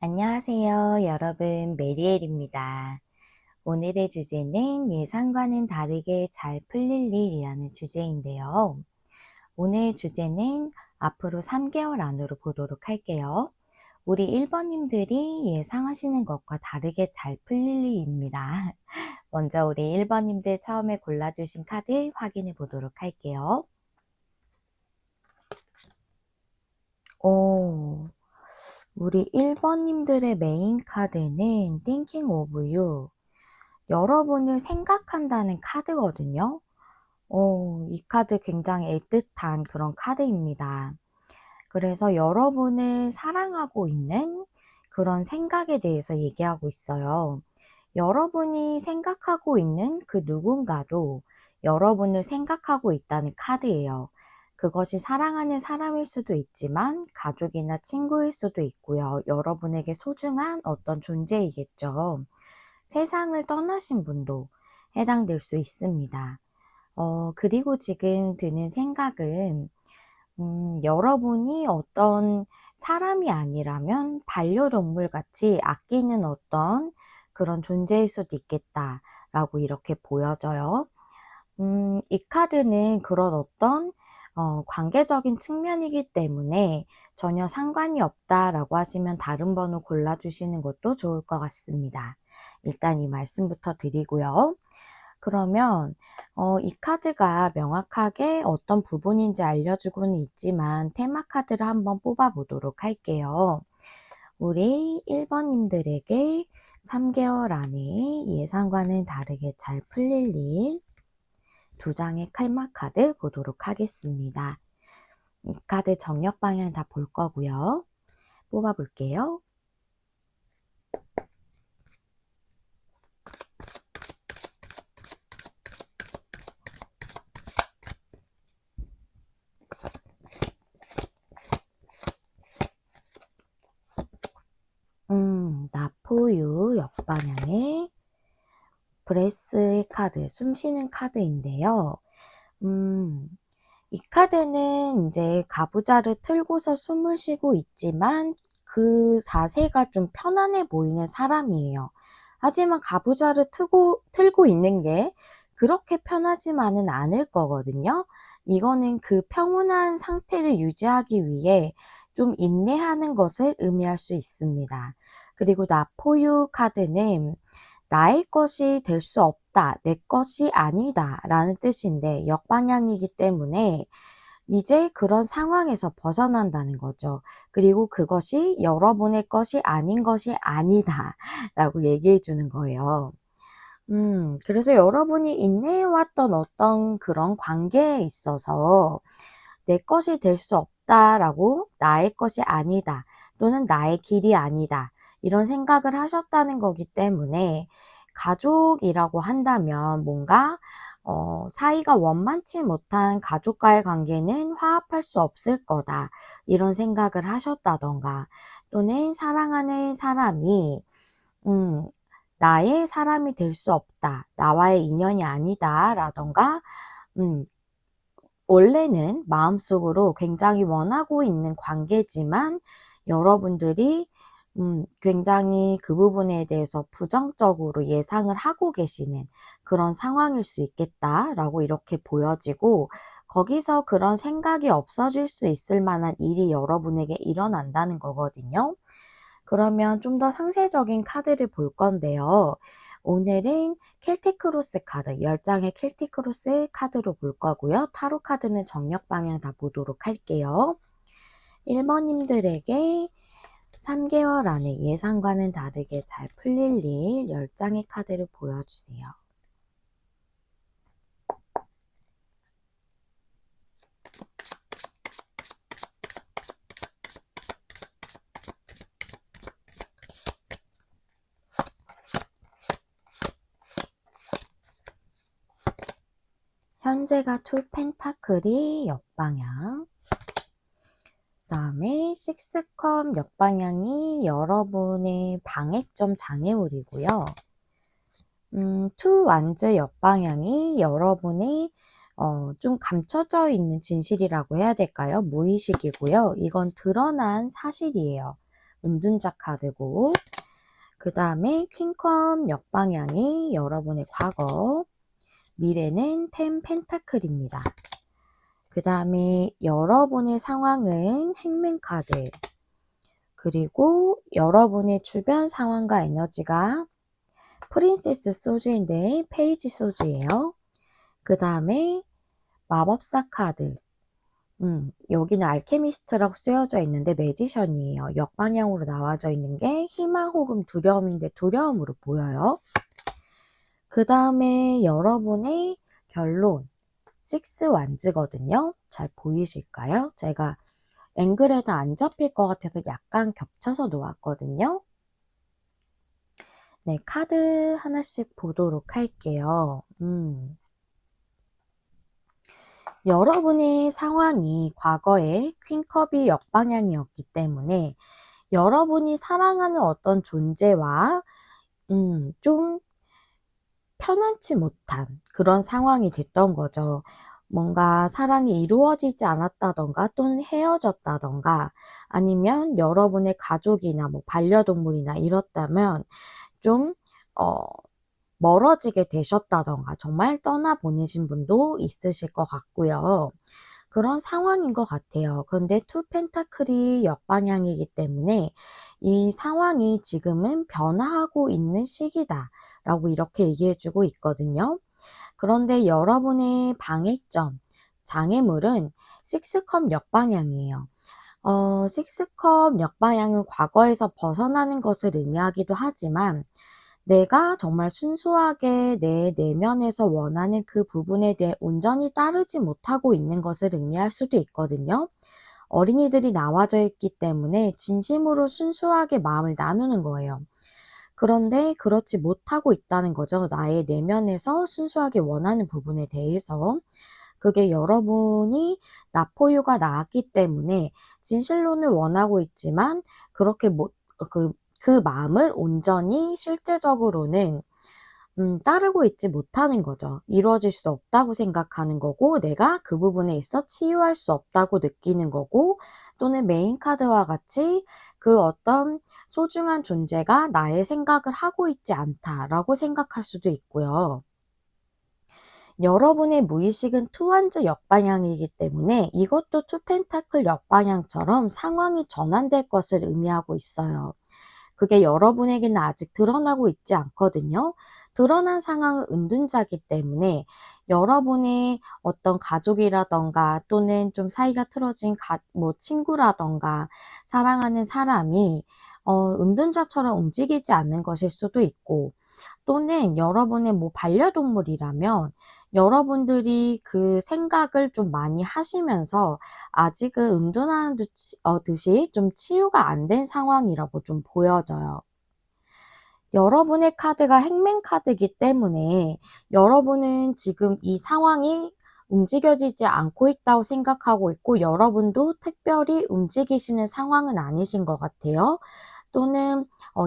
안녕하세요, 여러분. 메리엘입니다. 오늘의 주제는 예상과는 다르게 잘 풀릴 일이라는 주제인데요. 오늘 주제는 앞으로 3개월 안으로 보도록 할게요. 우리 1번님들이 예상하시는 것과 다르게 잘 풀릴 일입니다. 먼저 우리 1번님들 처음에 골라주신 카드 확인해 보도록 할게요. 우리 1번님들의 메인 카드는 Thinking of You, 여러분을 생각한다는 카드거든요. 이 카드 굉장히 애틋한 그런 카드입니다. 그래서 여러분을 사랑하고 있는 그런 생각에 대해서 얘기하고 있어요. 여러분이 생각하고 있는 그 누군가도 여러분을 생각하고 있다는 카드예요. 그것이 사랑하는 사람일 수도 있지만 가족이나 친구일 수도 있고요. 여러분에게 소중한 어떤 존재이겠죠. 세상을 떠나신 분도 해당될 수 있습니다. 그리고 지금 드는 생각은 여러분이 어떤 사람이 아니라면 반려동물 같이 아끼는 어떤 그런 존재일 수도 있겠다라고 이렇게 보여져요. 이 카드는 그런 어떤 관계적인 측면이기 때문에 전혀 상관이 없다라고 하시면 다른 번호 골라주시는 것도 좋을 것 같습니다. 일단 이 말씀부터 드리고요. 그러면 이 카드가 명확하게 어떤 부분인지 알려주고는 있지만 테마 카드를 한번 뽑아 보도록 할게요. 우리 1번님들에게 3개월 안에 예상과는 다르게 잘 풀릴 일, 2장의 테마 카드 보도록 하겠습니다. 이 카드 정력 방향 다 볼 거고요. 뽑아 볼게요. 나포유 역방향의 브레스의 카드, 숨쉬는 카드인데요. 이 카드는 이제 가부좌를 틀고서 숨을 쉬고 있지만 그 자세가 좀 편안해 보이는 사람이에요. 하지만 가부좌를 틀고 있는 게 그렇게 편하지만은 않을 거거든요. 이거는 그 평온한 상태를 유지하기 위해 좀 인내하는 것을 의미할 수 있습니다. 그리고 나포유 카드는 나의 것이 될 수 없다, 내 것이 아니다 라는 뜻인데 역방향이기 때문에 이제 그런 상황에서 벗어난다는 거죠. 그리고 그것이 여러분의 것이 아닌 것이 아니다 라고 얘기해 주는 거예요. 그래서 여러분이 인내해왔던 어떤 그런 관계에 있어서 내 것이 될 수 없다라고, 나의 것이 아니다 또는 나의 길이 아니다 이런 생각을 하셨다는 거기 때문에 가족이라고 한다면 뭔가 사이가 원만치 못한 가족과의 관계는 화합할 수 없을 거다 이런 생각을 하셨다던가, 또는 사랑하는 사람이 나의 사람이 될 수 없다, 나와의 인연이 아니다 라던가, 원래는 마음속으로 굉장히 원하고 있는 관계지만 여러분들이 굉장히 그 부분에 대해서 부정적으로 예상을 하고 계시는 그런 상황일 수 있겠다라고 이렇게 보여지고, 거기서 그런 생각이 없어질 수 있을 만한 일이 여러분에게 일어난다는 거거든요. 그러면 좀 더 상세적인 카드를 볼 건데요. 오늘은 켈틱크로스 카드, 10장의 켈틱크로스 카드로 볼 거고요. 타로 카드는 정력 방향 다 보도록 할게요. 1번님들에게 3개월 안에 예상과는 다르게 잘 풀릴 일 10장의 카드를 보여주세요. 현재가 투 펜타클이 역방향, 그 다음에 식스컵 역방향이 여러분의 방해점 장애물이고요. 투 완즈 역방향이 여러분의 좀 감춰져 있는 진실이라고 해야 될까요? 무의식이고요. 이건 드러난 사실이에요. 은둔자 카드고, 그 다음에 퀸컵 역방향이 여러분의 과거, 미래는 10 펜타클입니다. 그 다음에 여러분의 상황은 행맨 카드, 그리고 여러분의 주변 상황과 에너지가 프린세스 소주인데 페이지 소주예요. 그 다음에 마법사 카드, 여기는 알케미스트라고 쓰여져 있는데 매지션이에요. 역방향으로 나와져 있는 게 희망 혹은 두려움인데 두려움으로 보여요. 그 다음에 여러분의 결론, 6 완즈거든요. 잘 보이실까요? 제가 앵글에도 안 잡힐 것 같아서 약간 겹쳐서 놓았거든요. 네, 카드 하나씩 보도록 할게요. 여러분의 상황이 과거에 퀸컵이 역방향이었기 때문에 여러분이 사랑하는 어떤 존재와 좀 편안치 못한 그런 상황이 됐던 거죠. 뭔가 사랑이 이루어지지 않았다던가 또는 헤어졌다던가 아니면 여러분의 가족이나 뭐 반려동물이나 이렇다면 좀 멀어지게 되셨다던가 정말 떠나보내신 분도 있으실 것 같고요. 그런 상황인 것 같아요. 그런데 투 펜타클이 역방향이기 때문에 이 상황이 지금은 변화하고 있는 시기다 라고 이렇게 얘기해주고 있거든요. 그런데 여러분의 방해점, 장애물은 6컵 역방향이에요. 6컵 역방향은 과거에서 벗어나는 것을 의미하기도 하지만 내가 정말 순수하게 내 내면에서 원하는 그 부분에 대해 온전히 따르지 못하고 있는 것을 의미할 수도 있거든요. 어린이들이 나와져 있기 때문에 진심으로 순수하게 마음을 나누는 거예요. 그런데 그렇지 못하고 있다는 거죠. 나의 내면에서 순수하게 원하는 부분에 대해서. 그게 여러분이 나포유가 나왔기 때문에 진실론을 원하고 있지만 그렇게 그 마음을 온전히 실제적으로는 따르고 있지 못하는 거죠. 이루어질 수 없다고 생각하는 거고 내가 그 부분에 있어 치유할 수 없다고 느끼는 거고 또는 메인 카드와 같이 그 어떤 소중한 존재가 나의 생각을 하고 있지 않다라고 생각할 수도 있고요. 여러분의 무의식은 투완즈 역방향이기 때문에 이것도 투 펜타클 역방향처럼 상황이 전환될 것을 의미하고 있어요. 그게 여러분에게는 아직 드러나고 있지 않거든요. 드러난 상황은 은둔자이기 때문에 여러분의 어떤 가족이라던가 또는 좀 사이가 틀어진 친구라던가 사랑하는 사람이 은둔자처럼 움직이지 않는 것일 수도 있고 또는 여러분의 반려동물이라면 여러분들이 그 생각을 좀 많이 하시면서 아직은 은둔하는 듯이 좀 치유가 안 된 상황이라고 좀 보여져요. 여러분의 카드가 행맨 카드이기 때문에 여러분은 지금 이 상황이 움직여지지 않고 있다고 생각하고 있고 여러분도 특별히 움직이시는 상황은 아니신 것 같아요. 또는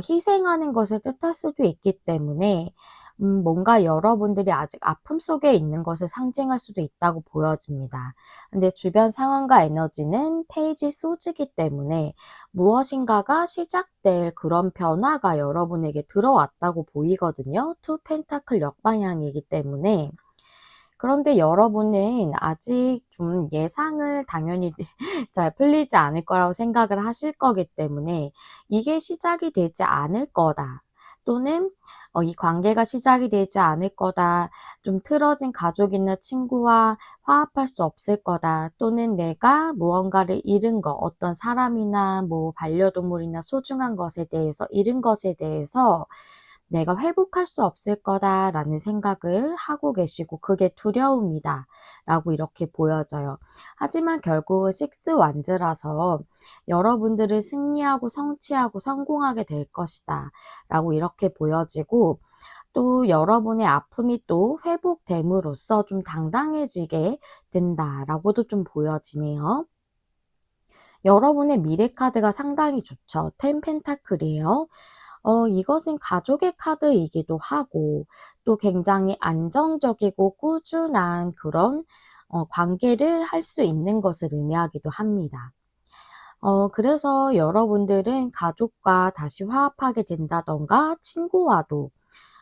희생하는 것을 뜻할 수도 있기 때문에 뭔가 여러분들이 아직 아픔 속에 있는 것을 상징할 수도 있다고 보여집니다. 근데 주변 상황과 에너지는 페이지 소즈이기 때문에 무엇인가가 시작될 그런 변화가 여러분에게 들어왔다고 보이거든요. 투 펜타클 역방향이기 때문에 그런데 여러분은 아직 좀 예상을 당연히 잘 풀리지 않을 거라고 생각을 하실 거기 때문에 이게 시작이 되지 않을 거다. 또는 이 관계가 시작이 되지 않을 거다. 좀 틀어진 가족이나 친구와 화합할 수 없을 거다. 또는 내가 무언가를 잃은 것, 어떤 사람이나 반려동물이나 소중한 것에 대해서 잃은 것에 대해서 내가 회복할 수 없을 거다라는 생각을 하고 계시고 그게 두려움이다 라고 이렇게 보여져요. 하지만 결국은 6 완즈라서 여러분들은 승리하고 성취하고 성공하게 될 것이다 라고 이렇게 보여지고 또 여러분의 아픔이 또 회복됨으로써 좀 당당해지게 된다라고도 좀 보여지네요. 여러분의 미래 카드가 상당히 좋죠. 10 펜타클이에요. 이것은 가족의 카드이기도 하고 또 굉장히 안정적이고 꾸준한 그런 관계를 할 수 있는 것을 의미하기도 합니다. 그래서 여러분들은 가족과 다시 화합하게 된다던가 친구와도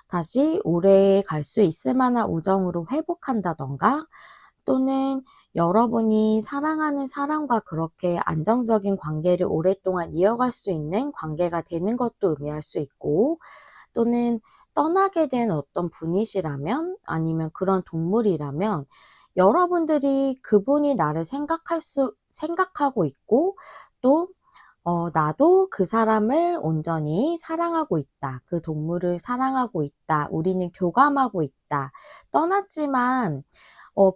다시 오래 갈 수 있을 만한 우정으로 회복한다던가 또는 여러분이 사랑하는 사람과 그렇게 안정적인 관계를 오랫동안 이어갈 수 있는 관계가 되는 것도 의미할 수 있고 또는 떠나게 된 어떤 분이시라면 아니면 그런 동물이라면 여러분들이 그분이 나를 생각하고 있고 또 나도 그 사람을 온전히 사랑하고 있다. 그 동물을 사랑하고 있다. 우리는 교감하고 있다. 떠났지만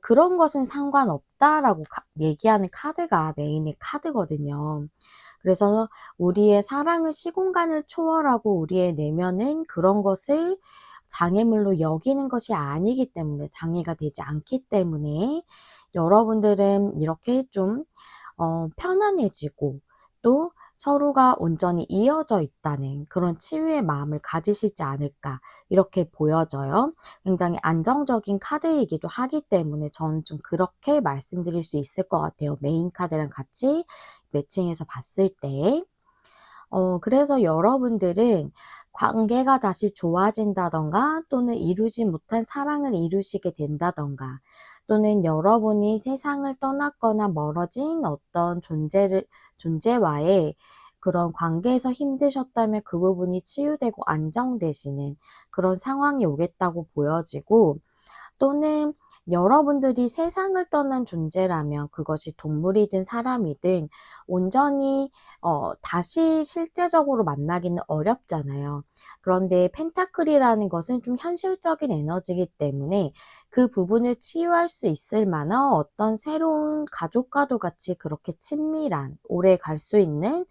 그런 것은 상관없다라고 얘기하는 카드가 메인의 카드거든요. 그래서 우리의 사랑은 시공간을 초월하고 우리의 내면은 그런 것을 장애물로 여기는 것이 아니기 때문에 장애가 되지 않기 때문에 여러분들은 이렇게 좀 편안해지고 또 서로가 온전히 이어져 있다는 그런 치유의 마음을 가지시지 않을까 이렇게 보여져요. 굉장히 안정적인 카드이기도 하기 때문에 저는 좀 그렇게 말씀드릴 수 있을 것 같아요. 메인 카드랑 같이 매칭해서 봤을 때. 그래서 여러분들은 관계가 다시 좋아진다던가 또는 이루지 못한 사랑을 이루시게 된다던가 또는 여러분이 세상을 떠났거나 멀어진 어떤 존재와의 그런 관계에서 힘드셨다면 그 부분이 치유되고 안정되시는 그런 상황이 오겠다고 보여지고 또는 여러분들이 세상을 떠난 존재라면 그것이 동물이든 사람이든 온전히 다시 실제적으로 만나기는 어렵잖아요. 그런데 펜타클이라는 것은 좀 현실적인 에너지이기 때문에 그 부분을 치유할 수 있을 만한 어떤 새로운 가족과도 같이 그렇게 친밀한 오래 갈 수 있는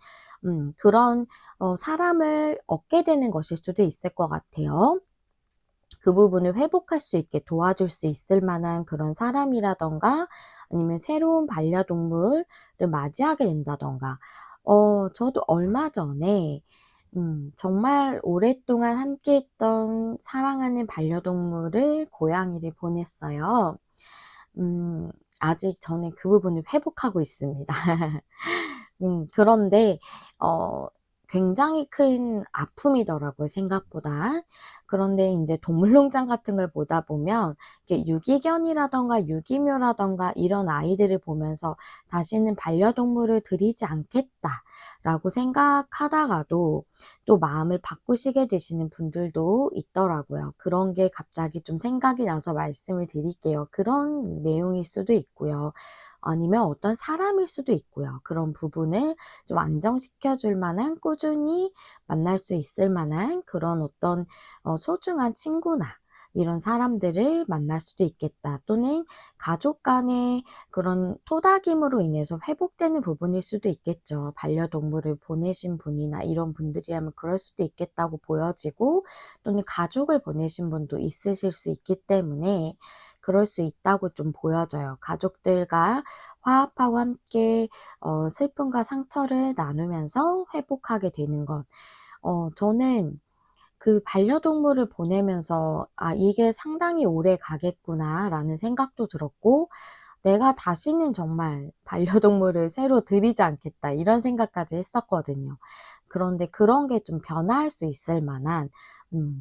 그런 사람을 얻게 되는 것일 수도 있을 것 같아요. 그 부분을 회복할 수 있게 도와줄 수 있을 만한 그런 사람이라던가 아니면 새로운 반려동물을 맞이하게 된다던가 저도 얼마 전에 정말 오랫동안 함께했던 사랑하는 반려동물을 고양이를 보냈어요. 아직 저는 그 부분을 회복하고 있습니다. 그런데 굉장히 큰 아픔이더라고요, 생각보다. 그런데 인제 동물농장 같은 걸 보다 보면 이렇게 유기견이라든가 유기묘라든가 이런 아이들을 보면서 '다시는 반려동물을 들이지 않겠다.'라고 생각하다가도 또 마음을 바꾸시게 되시는 분들도 있더라고요. 그런 게 갑자기 좀 생각이 나서 말씀을 드릴게요. 그런 내용일 수도 있고요. 아니면 어떤 사람일 수도 있고요. 그런 부분을 좀 안정시켜 줄 만한 꾸준히 만날 수 있을 만한 그런 어떤 소중한 친구나 이런 사람들을 만날 수도 있겠다. 또는 가족 간의 그런 토닥임으로 인해서 회복되는 부분일 수도 있겠죠. 반려동물을 보내신 분이나 이런 분들이라면 그럴 수도 있겠다고 보여지고 또는 가족을 보내신 분도 있으실 수 있기 때문에 그럴 수 있다고 좀 보여져요. 가족들과 화합하고 함께 슬픔과 상처를 나누면서 회복하게 되는 것. 저는 그 반려동물을 보내면서 '아 이게 상당히 오래 가겠구나.'라는 생각도 들었고 '내가 다시는 정말 반려동물을 새로 들이지 않겠다.' 이런 생각까지 했었거든요. 그런데 그런 게 좀 변화할 수 있을 만한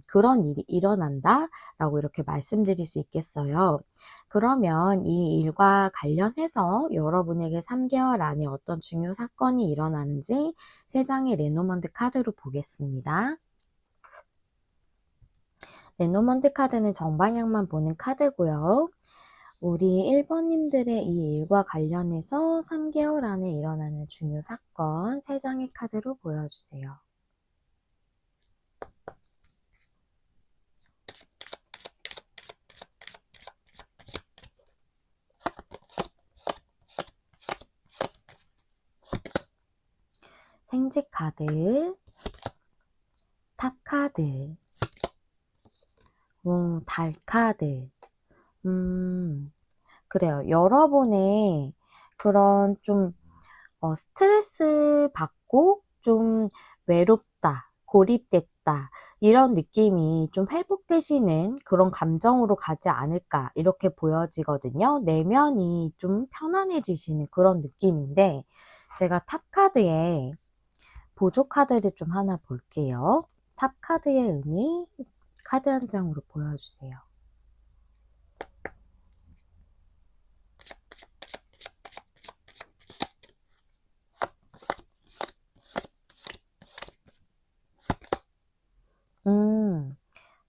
"그런 일이 일어난다."라고 이렇게 말씀드릴 수 있겠어요. 그러면 이 일과 관련해서 여러분에게 3 개월 안에 어떤 중요 사건이 일어나는지 3 장의 레노먼드 카드로 보겠습니다. 레노먼드 카드는 정방향만 보는 카드고요. 우리 1번 님들의 이 일과 관련해서 3 개월 안에 일어나는 중요 사건 3 장의 카드로 보여주세요. 생지 카드, 탑 카드, 달 카드. 그래요. 여러분의 그런 좀 스트레스 받고 좀 외롭다, 고립됐다 이런 느낌이 좀 회복되시는 그런 감정으로 가지 않을까 이렇게 보여지거든요. 내면이 좀 편안해지시는 그런 느낌인데 제가 탑 카드에 보조 카드를 좀 하나 볼게요. 탑 카드의 의미 카드 한 장으로 보여주세요.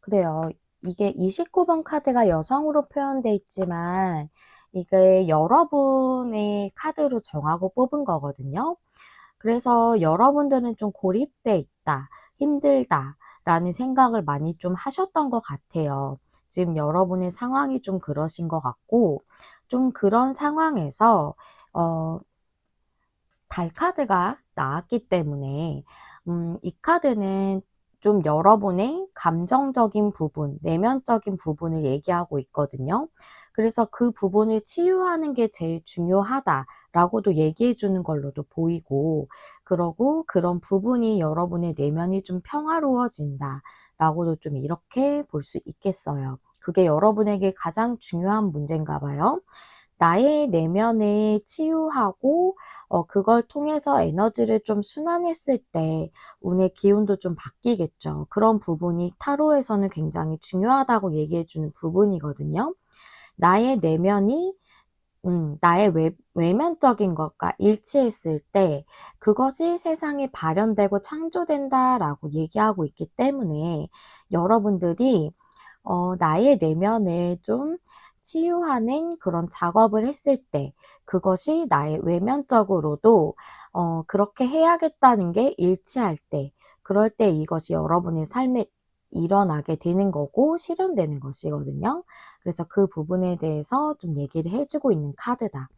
그래요. 이게 29번 카드가 여성으로 표현돼 있지만 이게 여러분의 카드로 정하고 뽑은 거거든요. 그래서 여러분들은 좀 고립돼 있다, 힘들다 라는 생각을 많이 좀 하셨던 것 같아요. 지금 여러분의 상황이 좀 그러신 것 같고, 좀 그런 상황에서 달 카드가 나왔기 때문에 이 카드는 좀 여러분의 감정적인 부분, 내면적인 부분을 얘기하고 있거든요. 그래서 그 부분을 치유하는 게 제일 중요하다라고도 얘기해 주는 걸로도 보이고, 그러고 그런 부분이 여러분의 내면이 좀 평화로워진다라고도 좀 이렇게 볼 수 있겠어요. 그게 여러분에게 가장 중요한 문제인가 봐요. 나의 내면을 치유하고 그걸 통해서 에너지를 좀 순환했을 때 운의 기운도 좀 바뀌겠죠. 그런 부분이 타로에서는 굉장히 중요하다고 얘기해 주는 부분이거든요. 나의 내면이 나의 외면적인 것과 일치했을 때 그것이 세상에 발현되고 창조된다라고 얘기하고 있기 때문에 여러분들이 나의 내면을 좀 치유하는 그런 작업을 했을 때 그것이 나의 외면적으로도 그렇게 해야겠다는 게 일치할 때 그럴 때 이것이 여러분의 삶에 일어나게 되는 거고 실현되는 것이거든요. 그래서 그 부분에 대해서 좀 얘기를 해주고 있는 카드다.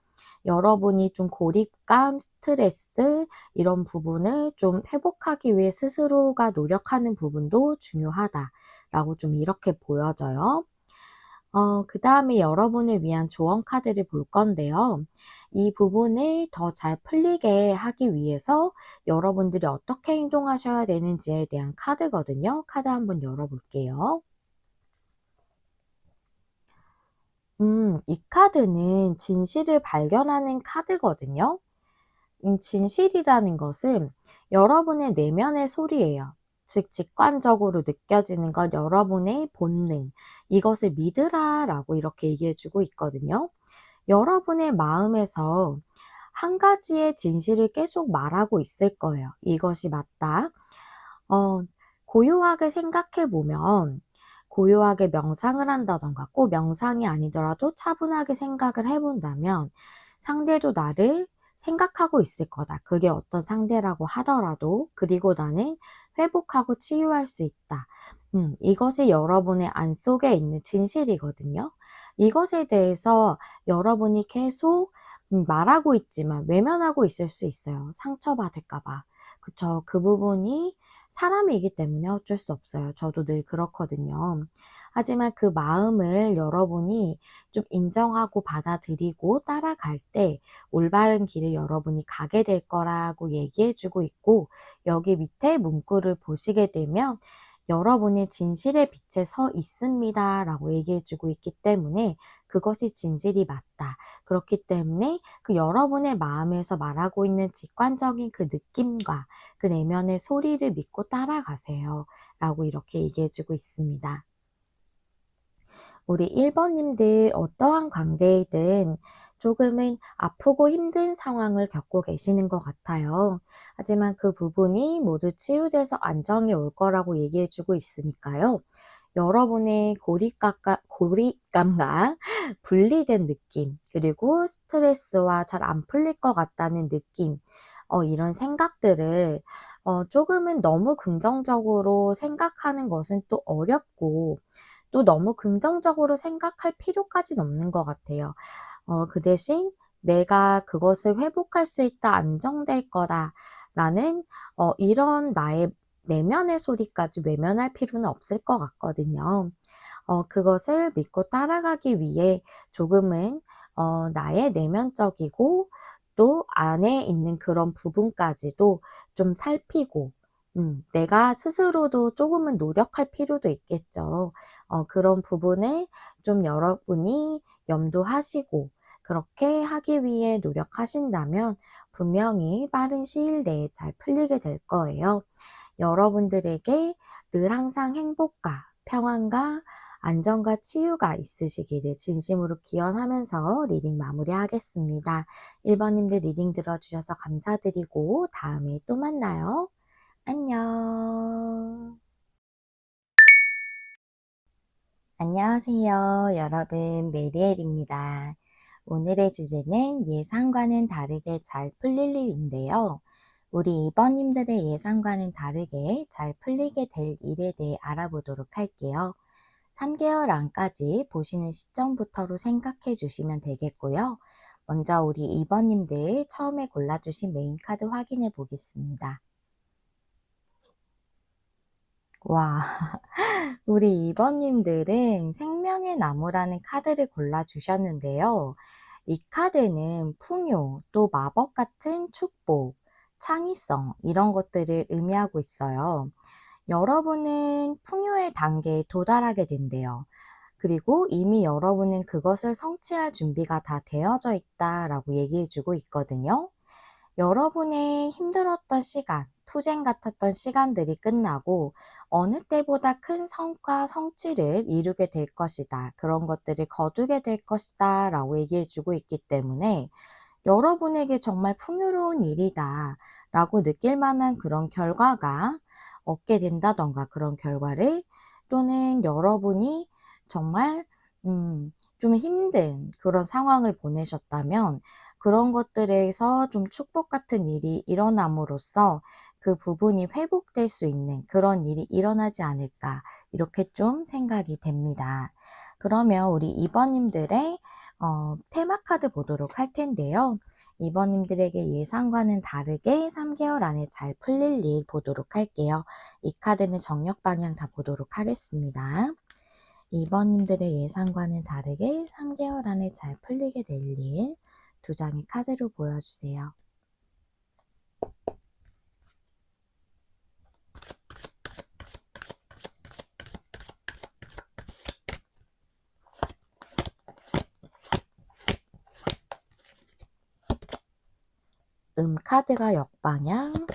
여러분이 좀 고립감, 스트레스 이런 부분을 좀 회복하기 위해 스스로가 노력하는 부분도 중요하다라고 좀 이렇게 보여져요. 그 다음에 여러분을 위한 조언 카드를 볼 건데요. 이 부분을 더 잘 풀리게 하기 위해서 여러분들이 어떻게 행동하셔야 되는지에 대한 카드거든요. 카드 한번 열어볼게요. 이 카드는 진실을 발견하는 카드거든요. 진실이라는 것은 여러분의 내면의 소리예요. 즉, 직관적으로 느껴지는 것, 여러분의 본능, 이것을 믿으라 라고 이렇게 얘기해 주고 있거든요. 여러분의 마음에서 한 가지의 진실을 계속 말하고 있을 거예요. 이것이 맞다. 어, 고요하게 생각해 보면 고요하게 명상을 한다던가 꼭 명상이 아니더라도 차분하게 생각을 해본다면 상대도 나를 생각하고 있을 거다. 그게 어떤 상대라고 하더라도 그리고 나는 회복하고 치유할 수 있다. 이것이 여러분의 안 속에 있는 진실이거든요. 이것에 대해서 여러분이 계속 말하고 있지만 외면하고 있을 수 있어요. 상처받을까 봐. 그쵸. 그 부분이 사람이기 때문에 어쩔 수 없어요. 저도 늘 그렇거든요. 하지만 그 마음을 여러분이 좀 인정하고 받아들이고 따라갈 때 올바른 길을 여러분이 가게 될 거라고 얘기해 주고 있고, 여기 밑에 문구를 보시게 되면 여러분이 진실의 빛에 서 있습니다 라고 얘기해 주고 있기 때문에 그것이 진실이 맞다. 그렇기 때문에 그 여러분의 마음에서 말하고 있는 직관적인 그 느낌과 그 내면의 소리를 믿고 따라가세요 라고 이렇게 얘기해 주고 있습니다. 우리 1번님들 어떠한 관계이든 조금은 아프고 힘든 상황을 겪고 계시는 것 같아요. 하지만 그 부분이 모두 치유돼서 안정이 올 거라고 얘기해 주고 있으니까요. 여러분의 고립감과 분리된 느낌, 그리고 스트레스와 잘 안 풀릴 것 같다는 느낌, 이런 생각들을 조금은 너무 긍정적으로 생각하는 것은 또 어렵고 또 너무 긍정적으로 생각할 필요까지는 없는 것 같아요. 그 대신 내가 그것을 회복할 수 있다, 안정될 거다라는 이런 나의 내면의 소리까지 외면할 필요는 없을 것 같거든요. 그것을 믿고 따라가기 위해 조금은 나의 내면적이고 또 안에 있는 그런 부분까지도 좀 살피고 내가 스스로도 조금은 노력할 필요도 있겠죠. 그런 부분을 좀 여러분이 염두하시고 그렇게 하기 위해 노력하신다면 분명히 빠른 시일 내에 잘 풀리게 될 거예요. 여러분들에게 늘 항상 행복과 평안과 안정과 치유가 있으시기를 진심으로 기원하면서 리딩 마무리하겠습니다. 1번님들 리딩 들어주셔서 감사드리고 다음에 또 만나요. 안녕. 안녕하세요. 여러분, 메리엘입니다. 오늘의 주제는 예상과는 다르게 잘 풀릴 일인데요. 우리 2번님들의 예상과는 다르게 잘 풀리게 될 일에 대해 알아보도록 할게요. 3개월 안까지 보시는 시점부터로 생각해 주시면 되겠고요. 먼저 우리 2번님들 처음에 골라주신 메인 카드 확인해 보겠습니다. 와, 우리 2번님들은 생명의 나무라는 카드를 골라주셨는데요. 이 카드는 풍요, 또 마법 같은 축복, 창의성 이런 것들을 의미하고 있어요. 여러분은 풍요의 단계에 도달하게 된대요. 그리고 이미 여러분은 그것을 성취할 준비가 다 되어져 있다라고 얘기해주고 있거든요. 여러분의 힘들었던 시간, 투쟁 같았던 시간들이 끝나고 어느 때보다 큰 성과, 성취를 이루게 될 것이다. 그런 것들을 거두게 될 것이다 라고 얘기해주고 있기 때문에 여러분에게 정말 풍요로운 일이다 라고 느낄 만한 그런 결과가 얻게 된다던가 그런 결과를, 또는 여러분이 정말 좀 힘든 그런 상황을 보내셨다면 그런 것들에서 좀 축복 같은 일이 일어남으로써 그 부분이 회복될 수 있는 그런 일이 일어나지 않을까, 이렇게 좀 생각이 됩니다. 그러면 우리 2번님들의 테마 카드 보도록 할 텐데요. 2번님들에게 예상과는 다르게 3개월 안에 잘 풀릴 일 보도록 할게요. 이 카드는 정력 방향 다 보도록 하겠습니다. 2번님들의 예상과는 다르게 3개월 안에 잘 풀리게 될 일, 두 장의 카드로 보여주세요. 카드가 역방향,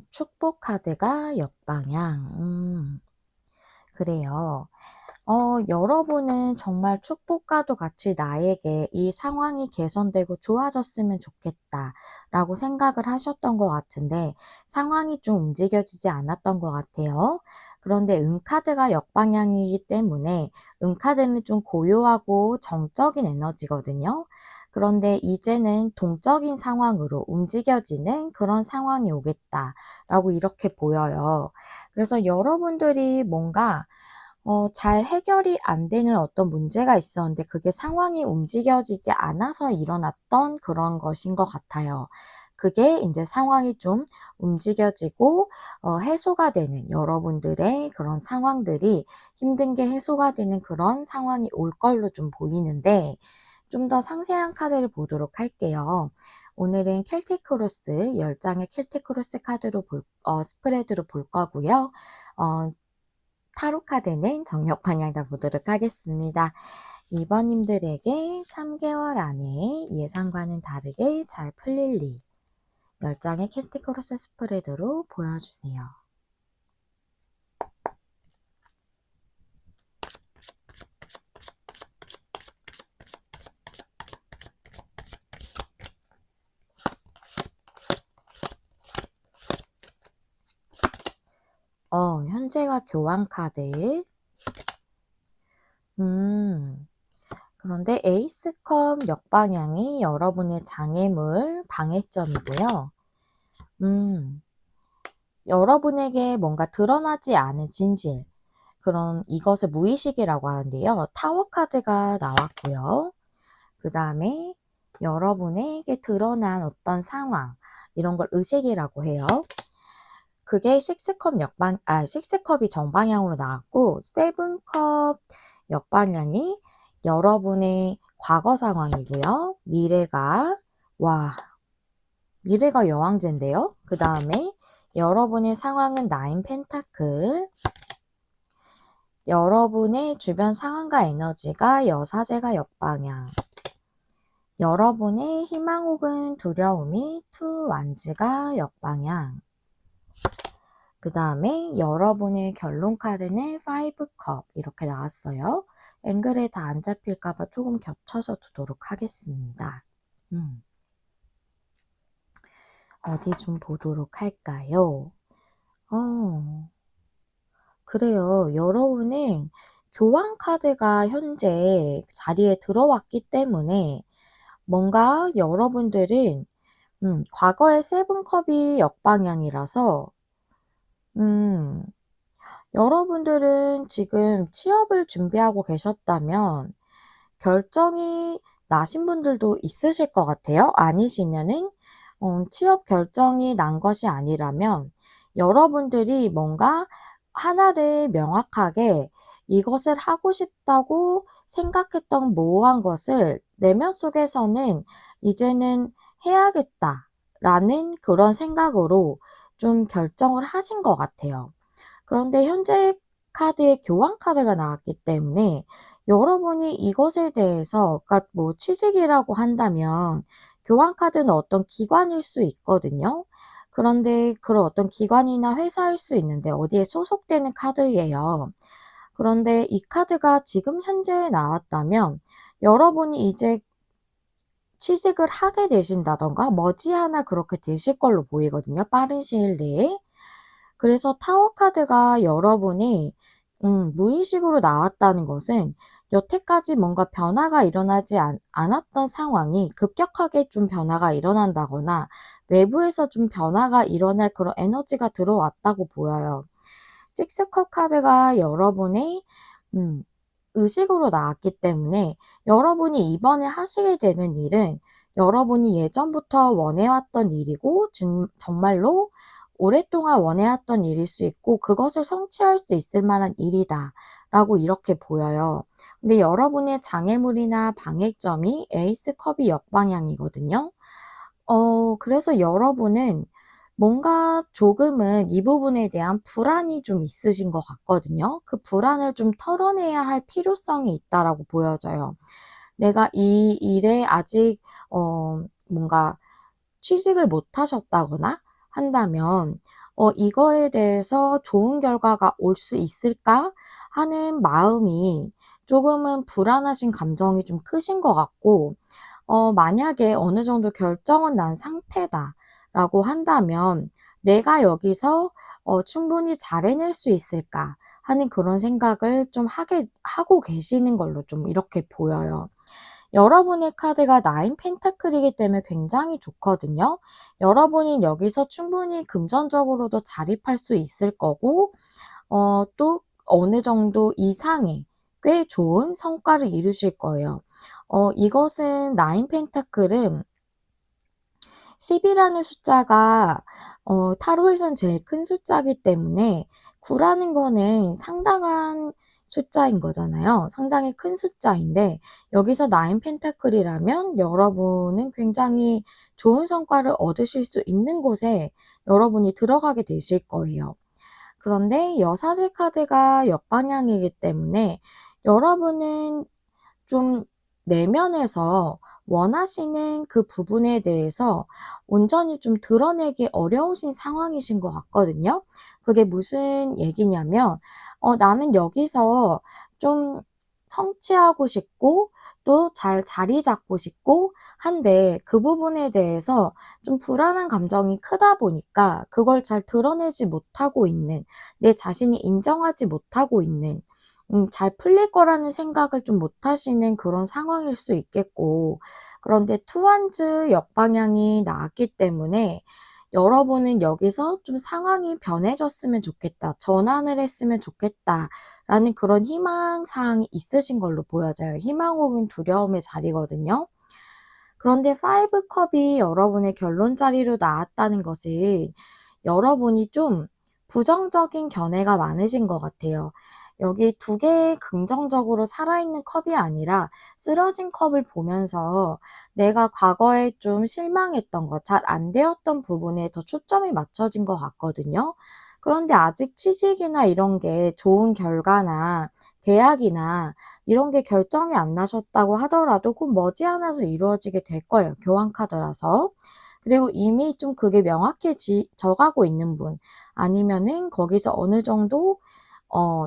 축복 카드가 역방향. 그래요. 여러분은 정말 축복과도 같이 나에게 이 상황이 개선되고 좋아졌으면 좋겠다 라고 생각을 하셨던 것 같은데 상황이 좀 움직여지지 않았던 것 같아요. 그런데 카드가 역방향이기 때문에 카드는 좀 고요하고 정적인 에너지거든요. 그런데 이제는 동적인 상황으로 움직여지는 그런 상황이 오겠다 라고 이렇게 보여요. 그래서 여러분들이 뭔가 잘 해결이 안 되는 어떤 문제가 있었는데 그게 상황이 움직여지지 않아서 일어났던 그런 것인 것 같아요. 그게 이제 상황이 좀 움직여지고 해소가 되는, 여러분들의 그런 상황들이 힘든 게 해소가 되는 그런 상황이 올 걸로 좀 보이는데, 좀 더 상세한 카드를 보도록 할게요. 오늘은 켈틱 크로스 10장의 켈틱 크로스 카드로 스프레드로 볼 거고요. 타로 카드는 정력 방향 다 보도록 하겠습니다. 2번님들에게 3개월 안에 예상과는 다르게 잘 풀릴 일, 10장의 켈틱 크로스 스프레드로 보여주세요. 현재가 교환 카드. 그런데 에이스컵 역방향이 여러분의 장애물, 방해점이고요. 여러분에게 뭔가 드러나지 않은 진실, 그런 이것을 무의식이라고 하는데요. 타워 카드가 나왔고요. 그 다음에 여러분에게 드러난 어떤 상황, 이런 걸 의식이라고 해요. 그게 식스컵이 정방향으로 나왔고, 세븐컵 역방향이 여러분의 과거 상황이고요. 미래가 여왕제인데요. 그 다음에 여러분의 상황은 나인 펜타클, 여러분의 주변 상황과 에너지가 여사제가 역방향, 여러분의 희망 혹은 두려움이 투 완즈가 역방향. 그 다음에 여러분의 결론 카드는 5컵 이렇게 나왔어요. 앵글에 다 안 잡힐까봐 조금 겹쳐서 두도록 하겠습니다. 어디 좀 보도록 할까요? 그래요. 여러분은 교환 카드가 현재 자리에 들어왔기 때문에 뭔가 여러분들은 과거의 세븐컵이 역방향이라서 여러분들은 지금 취업을 준비하고 계셨다면 결정이 나신 분들도 있으실 것 같아요. 아니시면은 취업 결정이 난 것이 아니라면 여러분들이 뭔가 하나를 명확하게 이것을 하고 싶다고 생각했던 모호한 것을 내면 속에서는 이제는 해야겠다라는 그런 생각으로 좀 결정을 하신 것 같아요. 그런데 현재 카드에 교환 카드가 나왔기 때문에 여러분이 이것에 대해서 그러니까 뭐 취직이라고 한다면 교환 카드는 어떤 기관일 수 있거든요. 그런데 그런 어떤 기관이나 회사일 수 있는데 어디에 소속되는 카드예요. 그런데 이 카드가 지금 현재 나왔다면 여러분이 이제 취직을 하게 되신다던가 머지않아 그렇게 되실 걸로 보이거든요, 빠른 시일 내에. 그래서 타워 카드가 여러분이 무의식으로 나왔다는 것은 여태까지 뭔가 변화가 일어나지 않았던 상황이 급격하게 좀 변화가 일어난다거나 외부에서 좀 변화가 일어날 그런 에너지가 들어왔다고 보여요. 식스컵 카드가 여러분의 의식으로 나왔기 때문에 여러분이 이번에 하시게 되는 일은 여러분이 예전부터 원해왔던 일이고 정말로 오랫동안 원해왔던 일일 수 있고 그것을 성취할 수 있을 만한 일이다 라고 이렇게 보여요. 근데 여러분의 장애물이나 방해점이 에이스컵이 역방향이거든요. 그래서 여러분은 뭔가 조금은 이 부분에 대한 불안이 좀 있으신 것 같거든요. 그 불안을 좀 털어내야 할 필요성이 있다라고 보여져요. 내가 이 일에 아직 뭔가 취직을 못 하셨다거나 한다면 이거에 대해서 좋은 결과가 올 수 있을까 하는 마음이 조금은 불안하신 감정이 좀 크신 것 같고 만약에 어느 정도 결정은 난 상태다라고 한다면 '내가 여기서 충분히 잘 해낼 수 있을까?' 하는 그런 생각을 좀 하고 계시는 걸로 좀 이렇게 보여요. 여러분의 카드가 9 펜타클이기 때문에 굉장히 좋거든요. 여러분이 여기서 충분히 금전적으로도 자립할 수 있을 거고 또 어느 정도 이상의 꽤 좋은 성과를 이루실 거예요. 이것은 9 펜타클은 10 이라는 숫자가 타로에선 제일 큰 숫자이기 때문에 9 라는 거는 상당한 숫자인 거잖아요. 상당히 큰 숫자인데 여기서 9 펜타클이라면 여러분은 굉장히 좋은 성과를 얻으실 수 있는 곳에 여러분이 들어가게 되실 거예요. 그런데 여사제 카드가 역방향이기 때문에 여러분은 좀 내면에서 원하시는 그 부분에 대해서 온전히 좀 드러내기 어려우신 상황이신 것 같거든요. 그게 무슨 얘기냐면 나는 여기서 좀 성취하고 싶고 또 잘 자리 잡고 싶고 한데 그 부분에 대해서 좀 불안한 감정이 크다 보니까 그걸 잘 드러내지 못하고 있는, 내 자신이 인정하지 못하고 있는, 잘 풀릴 거라는 생각을 좀 못 하시는 그런 상황일 수 있겠고, 그런데 투환즈 역방향이 나왔기 때문에 여러분은 여기서 좀 상황이 변해졌으면 좋겠다, 전환을 했으면 좋겠다라는 그런 희망 사항이 있으신 걸로 보여져요. 희망 혹은 두려움의 자리거든요. 그런데 5 컵이 여러분의 결론 자리로 나왔다는 것은 여러분이 좀 부정적인 견해가 많으신 것 같아요. 여기 2개의 긍정적으로 살아있는 컵이 아니라 쓰러진 컵을 보면서 내가 과거에 좀 실망했던 것, 잘 안 되었던 부분에 더 초점이 맞춰진 것 같거든요. 그런데 아직 취직이나 이런 게 좋은 결과나 계약이나 이런 게 결정이 안 나셨다고 하더라도 꼭 머지않아서 이루어지게 될 거예요, 교환카드라서. 그리고 이미 좀 그게 명확해져 가고 있는 분, 아니면은 거기서 어느 정도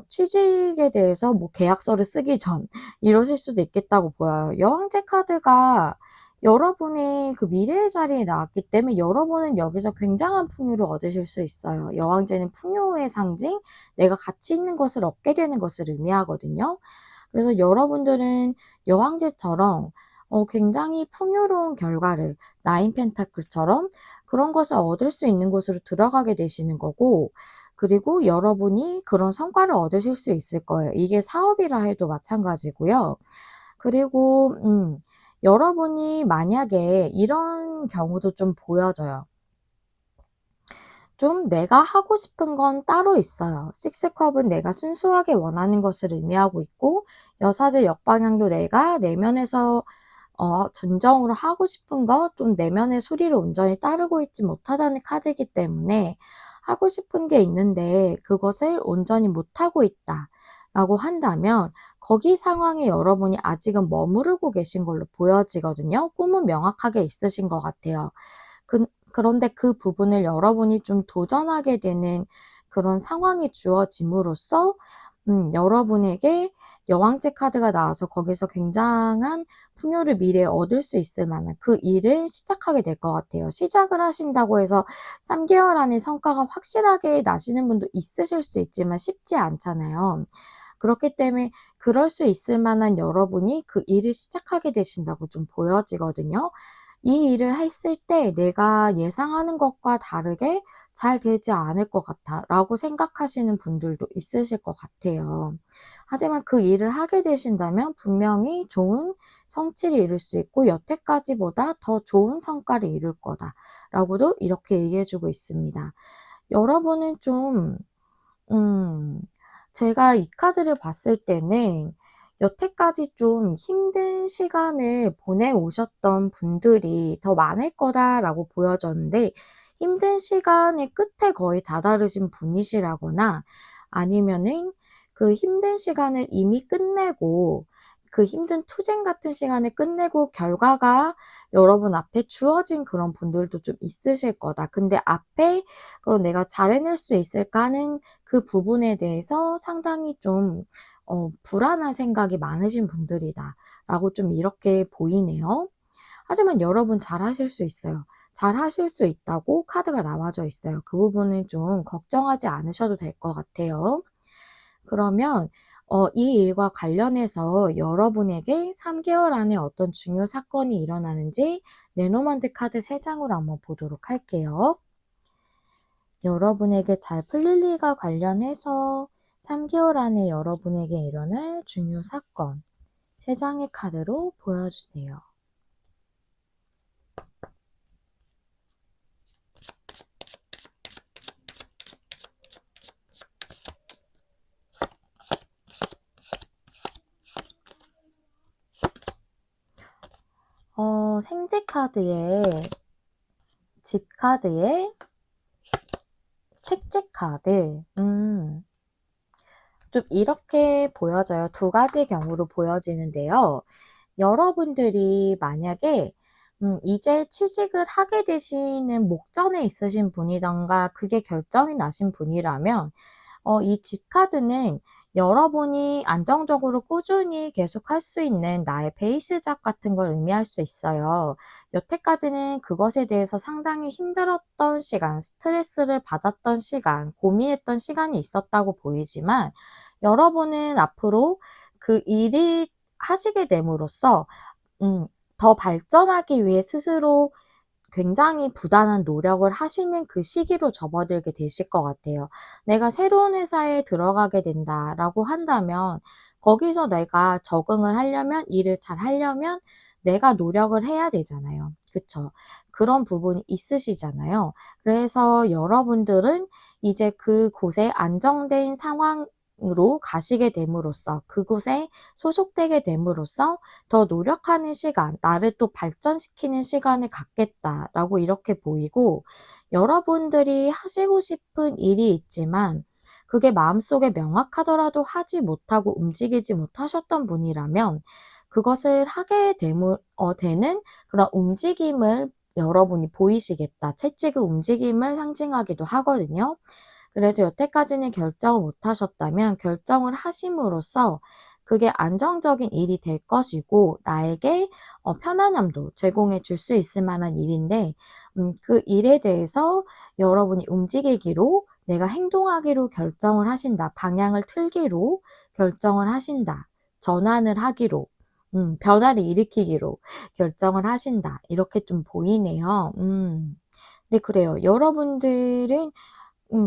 취직에 대해서 뭐 계약서를 쓰기 전 이러실 수도 있겠다고 보여요. 여왕제 카드가 여러분의 그 미래의 자리에 나왔기 때문에 여러분은 여기서 굉장한 풍요를 얻으실 수 있어요. 여왕제는 풍요의 상징, 내가 가치 있는 것을 얻게 되는 것을 의미하거든요. 그래서 여러분들은 여왕제처럼 굉장히 풍요로운 결과를, 나인 펜타클처럼 그런 것을 얻을 수 있는 곳으로 들어가게 되시는 거고, 그리고 여러분이 그런 성과를 얻으실 수 있을 거예요. 이게 사업이라 해도 마찬가지고요. 그리고 여러분이 만약에 이런 경우도 좀 보여져요. 좀 내가 하고 싶은 건 따로 있어요. 식스컵은 내가 순수하게 원하는 것을 의미하고 있고, 여사제 역방향도 내가 내면에서 진정으로 하고 싶은 것, 좀 내면의 소리를 온전히 따르고 있지 못하다는 카드이기 때문에 하고 싶은 게 있는데 그것을 온전히 못하고 있다라고 한다면 거기 상황에 여러분이 아직은 머무르고 계신 걸로 보여지거든요. 꿈은 명확하게 있으신 것 같아요. 그런데 그 부분을 여러분이 좀 도전하게 되는 그런 상황이 주어짐으로써 여러분에게 여왕제 카드가 나와서 거기서 굉장한 풍요를 미래에 얻을 수 있을 만한 그 일을 시작하게 될 것 같아요. 시작을 하신다고 해서 3개월 안에 성과가 확실하게 나시는 분도 있으실 수 있지만 쉽지 않잖아요. 그렇기 때문에 그럴 수 있을 만한 여러분이 그 일을 시작하게 되신다고 좀 보여지거든요. 이 일을 했을 때 '내가 예상하는 것과 다르게 잘 되지 않을 것 같아.' 라고 생각하시는 분들도 있으실 것 같아요. 하지만 그 일을 하게 되신다면 분명히 좋은 성취를 이룰 수 있고 '여태까지보다 더 좋은 성과를 이룰 거다.'라고도 이렇게 얘기해 주고 있습니다. 여러분은 좀 음 제가 이 카드를 봤을 때는 여태까지 좀 힘든 시간을 보내오셨던 분들이 더 많을 거다라고 보여졌는데, 힘든 시간의 끝에 거의 다다르신 분이시라거나 아니면은 그 힘든 시간을 이미 끝내고 그 힘든 투쟁 같은 시간을 끝내고 결과가 여러분 앞에 주어진 그런 분들도 좀 있으실 거다. 근데 앞에 그럼 '내가 잘 해낼 수 있을까?' 하는 그 부분에 대해서 상당히 좀 불안한 생각이 많으신 분들이다라고 좀 이렇게 보이네요. 하지만 여러분 잘하실 수 있어요. 잘하실 수 있다고 카드가 나와져 있어요. 그 부분은 좀 걱정하지 않으셔도 될 것 같아요. 그러면 이 일과 관련해서 여러분에게 3개월 안에 어떤 중요 사건이 일어나는지 레노먼드 카드 3장으로 한번 보도록 할게요. 여러분에게 잘 풀릴 일과 관련해서 3개월 안에 여러분에게 일어날 중요 사건 3장의 카드로 보여주세요. 생제 카드에 집 카드에 책제 카드. 좀 이렇게 보여져요. 두 가지 경우로 보여지는데요. 여러분들이 만약에 이제 취직을 하게 되시는 목전에 있으신 분이든가 그게 결정이 나신 분이라면 이 집 카드는 여러분이 안정적으로 꾸준히 계속할 수 있는 나의 베이스작 같은 걸 의미할 수 있어요. 여태까지는 그것에 대해서 상당히 힘들었던 시간, 스트레스를 받았던 시간, 고민했던 시간이 있었다고 보이지만 여러분은 앞으로 그 일이 하시게 됨으로써 더 발전하기 위해 스스로 굉장히 부단한 노력을 하시는 그 시기로 접어들게 되실 것 같아요. 내가 새로운 회사에 들어가게 된다라고 한다면 거기서 내가 적응을 하려면, 일을 잘 하려면 내가 노력을 해야 되잖아요. 그쵸? 그런 부분이 있으시잖아요. 그래서 여러분들은 이제 그곳에 안정된 상황으로 가시게 됨으로써, 그곳에 소속되게 됨으로써 더 노력하는 시간, 나를 또 발전시키는 시간을 갖겠다라고 이렇게 보이고, 여러분들이 하시고 싶은 일이 있지만 그게 마음속에 명확하더라도 하지 못하고 움직이지 못하셨던 분이라면 그것을 하게 되는 그런 움직임을 여러분이 보이시겠다. 채찍의 움직임을 상징하기도 하거든요. 그래서 여태까지는 결정을 못 하셨다면 결정을 하심으로써 그게 안정적인 일이 될 것이고 나에게 편안함도 제공해 줄 수 있을 만한 일인데 그 일에 대해서 여러분이 움직이기로 내가 행동하기로 결정을 하신다. 방향을 틀기로 결정을 하신다. 전환을 하기로 변화를 일으키기로 결정을 하신다. 이렇게 좀 보이네요. 네 그래요. 여러분들은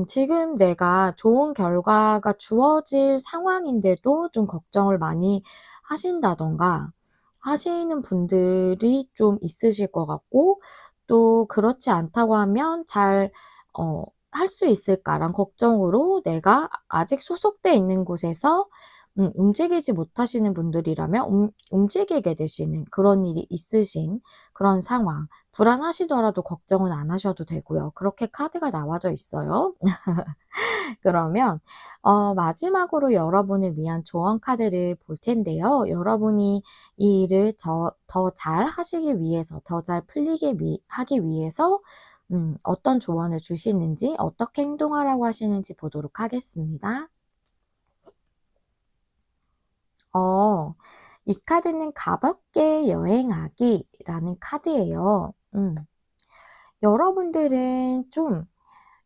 지금 내가 좋은 결과가 주어질 상황인데도 좀 걱정을 많이 하신다든가 하시는 분들이 좀 있으실 것 같고 또 그렇지 않다고 하면 잘 할 수 있을까란 걱정으로 내가 아직 소속돼 있는 곳에서 움직이지 못하시는 분들이라면 움직이게 되시는 그런 일이 있으신 그런 상황. 불안하시더라도 걱정은 안 하셔도 되고요. 그렇게 카드가 나와져 있어요. 그러면 마지막으로 여러분을 위한 조언 카드를 볼 텐데요. 여러분이 이 일을 더 잘 하시기 위해서, 더 잘 하기 위해서 어떤 조언을 주시는지, 어떻게 행동하라고 하시는지 보도록 하겠습니다. 이 카드는 가볍게 여행하기라는 카드예요. 여러분들은 좀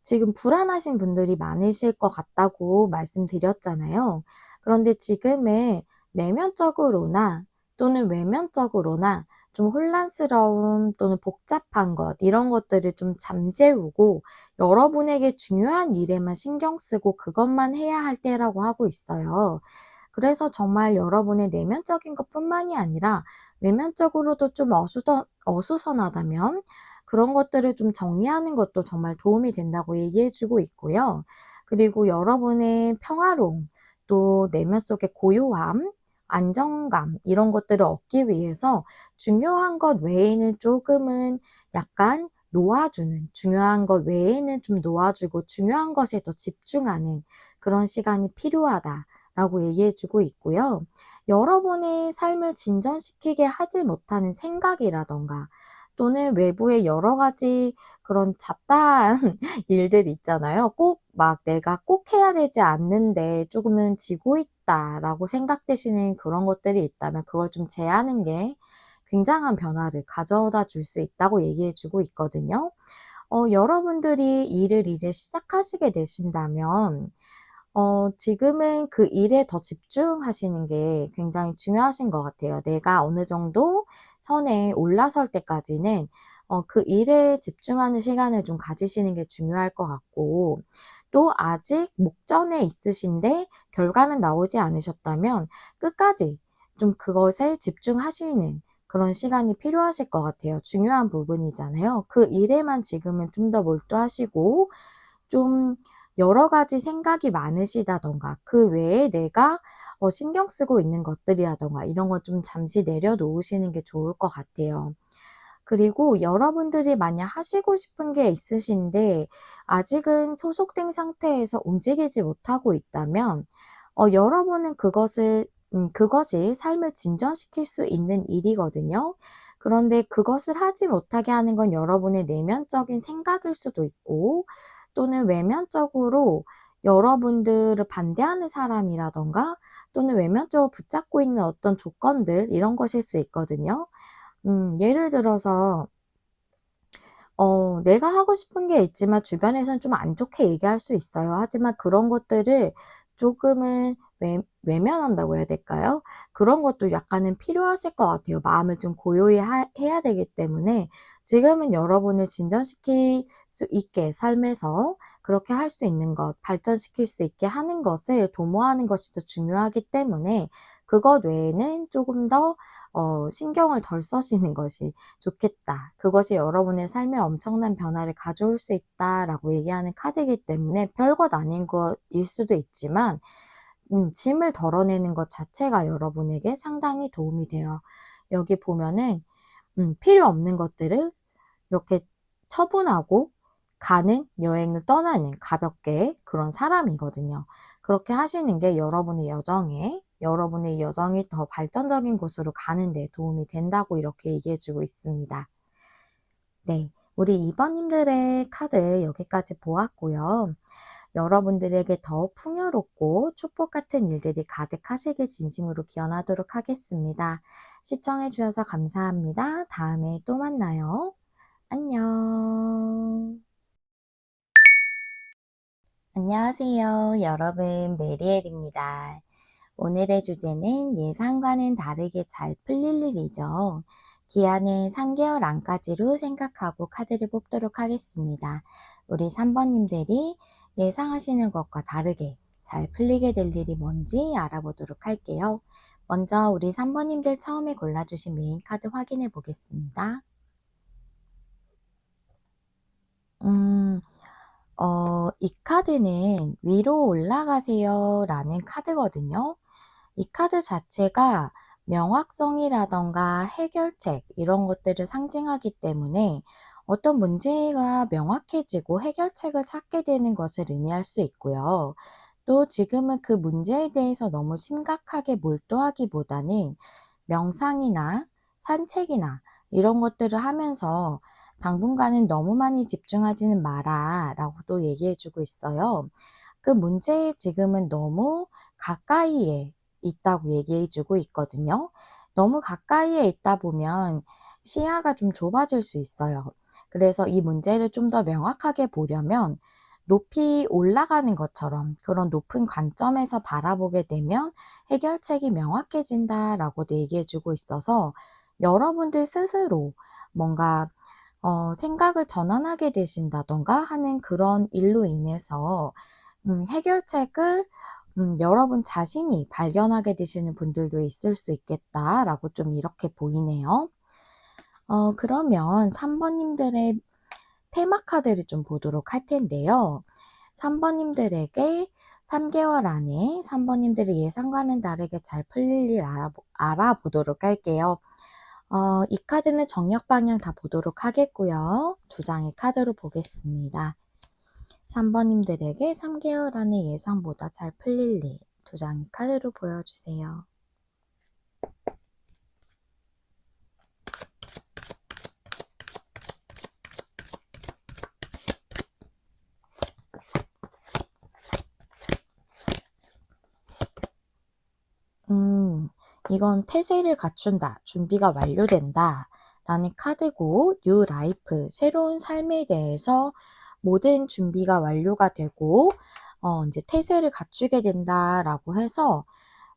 지금 불안하신 분들이 많으실 것 같다고 말씀드렸잖아요. 그런데 지금은 내면적으로나 또는 외면적으로나 좀 혼란스러움 또는 복잡한 것 이런 것들을 좀 잠재우고 여러분에게 중요한 일에만 신경 쓰고 그것만 해야 할 때라고 하고 있어요. 그래서 정말 여러분의 내면적인 것뿐만이 아니라 외면적으로도 좀 어수선하다면 그런 것들을 좀 정리하는 것도 정말 도움이 된다고 얘기해 주고 있고요. 그리고 여러분의 평화로움, 또 내면 속의 고요함, 안정감 이런 것들을 얻기 위해서 중요한 것 외에는 조금은 약간 놓아주는, 중요한 것 외에는 좀 놓아주고 중요한 것에 더 집중하는 그런 시간이 필요하다라고 얘기해 주고 있고요. 여러분의 삶을 진전시키게 하지 못하는 생각이라던가 또는 외부의 여러 가지 그런 잡다한 일들이 있잖아요. 꼭 막 '내가 꼭 해야 되지 않는데 조금은 지고 있다.'라고 생각되시는 그런 것들이 있다면 그걸 좀 제하는 게 굉장한 변화를 가져다 줄 수 있다고 얘기해 주고 있거든요. 여러분들이 일을 이제 시작하시게 되신다면 지금은 그 일에 더 집중하시는 게 굉장히 중요하신 것 같아요. 내가 어느 정도 선에 올라설 때까지는 그 일에 집중하는 시간을 좀 가지시는 게 중요할 것 같고 또 아직 목전에 있으신데 결과는 나오지 않으셨다면 끝까지 좀 그것에 집중하시는 그런 시간이 필요하실 것 같아요. 중요한 부분이잖아요. 그 일에만 지금은 좀 더 몰두하시고 좀 여러 가지 생각이 많으시다든가 그 외에 내가 신경 쓰고 있는 것들이라든가 이런 것 좀 잠시 내려놓으시는 게 좋을 것 같아요. 그리고 여러분들이 만약 하시고 싶은 게 있으신데 아직은 소속된 상태에서 움직이지 못하고 있다면 여러분은 그것이 삶을 진전시킬 수 있는 일이거든요. 그런데 그것을 하지 못하게 하는 건 여러분의 내면적인 생각일 수도 있고 또는 외면적으로 여러분들을 반대하는 사람이라든가 또는 외면적으로 붙잡고 있는 어떤 조건들 이런 것일 수 있거든요. 예를 들어서 내가 하고 싶은 게 있지만 주변에서는 좀 안 좋게 얘기할 수 있어요. 하지만 그런 것들을 조금은 외면한다고 해야 될까요? 그런 것도 약간은 필요하실 것 같아요. 마음을 좀 고요히 해야 되기 때문에 지금은 여러분을 진전시킬 수 있게 삶에서 그렇게 할 수 있는 것, 발전시킬 수 있게 하는 것을 도모하는 것이 더 중요하기 때문에 그것 외에는 조금 더 신경을 덜 써시는 것이 좋겠다. 그것이 여러분의 삶에 엄청난 변화를 가져올 수 있다라고 얘기하는 카드이기 때문에 별것 아닌 것일 수도 있지만 짐을 덜어내는 것 자체가 여러분에게 상당히 도움이 돼요. 여기 보면은 필요 없는 것들을 이렇게 처분하고 여행을 떠나는 가볍게 그런 사람이거든요. 그렇게 하시는 게 여러분의 여정이 더 발전적인 곳으로 가는 데 도움이 된다고 이렇게 얘기해 주고 있습니다. 네, 우리 2번님들의 카드 여기까지 보았고요. 여러분들에게 더 풍요롭고 축복 같은 일들이 가득하시길 진심으로 기원하도록 하겠습니다. 시청해 주셔서 감사합니다. 다음에 또 만나요. 안녕. 안녕하세요. 여러분, 메리엘입니다. 오늘의 주제는 예상과는 다르게 잘 풀릴 일이죠. 기한은 3개월 안까지로 생각하고 카드를 뽑도록 하겠습니다. 우리 3번님들이 예상하시는 것과 다르게 잘 풀리게 될 일이 뭔지 알아보도록 할게요. 먼저 우리 3번님들 처음에 골라주신 메인 카드 확인해 보겠습니다. 이 카드는 위로 올라가세요 라는 카드거든요. 이 카드 자체가 명확성이라던가 해결책 이런 것들을 상징하기 때문에 어떤 문제가 명확해지고 해결책을 찾게 되는 것을 의미할 수 있고요. 또 지금은 그 문제에 대해서 너무 심각하게 몰두하기보다는 명상이나 산책이나 이런 것들을 하면서 당분간은 너무 많이 집중하지는 마라 라고 또 얘기해 주고 있어요. 그 문제에 지금은 너무 가까이에 있다고 얘기해 주고 있거든요. 너무 가까이에 있다 보면 시야가 좀 좁아질 수 있어요. 그래서 이 문제를 좀 더 명확하게 보려면 높이 올라가는 것처럼 그런 높은 관점에서 바라보게 되면 해결책이 명확해진다라고도 얘기해 주고 있어서 여러분들 스스로 뭔가 생각을 전환하게 되신다던가 하는 그런 일로 인해서 해결책을 여러분 자신이 발견하게 되시는 분들도 있을 수 있겠다라고 좀 이렇게 보이네요. 그러면 3번님들의 테마 카드를 좀 보도록 할 텐데요. 3번님들에게 3개월 안에 3번님들의 예상과는 다르게 잘 풀릴 일 알아보도록 할게요. 이 카드는 정력 방향 다 보도록 하겠고요. 두 장의 카드로 보겠습니다. 3번님들에게 3개월 안에 예상보다 잘 풀릴 일 두 장의 카드로 보여주세요. 이건 태세를 갖춘다, 준비가 완료된다 라는 카드고 뉴 라이프, 새로운 삶에 대해서 모든 준비가 완료가 되고 이제 태세를 갖추게 된다라고 해서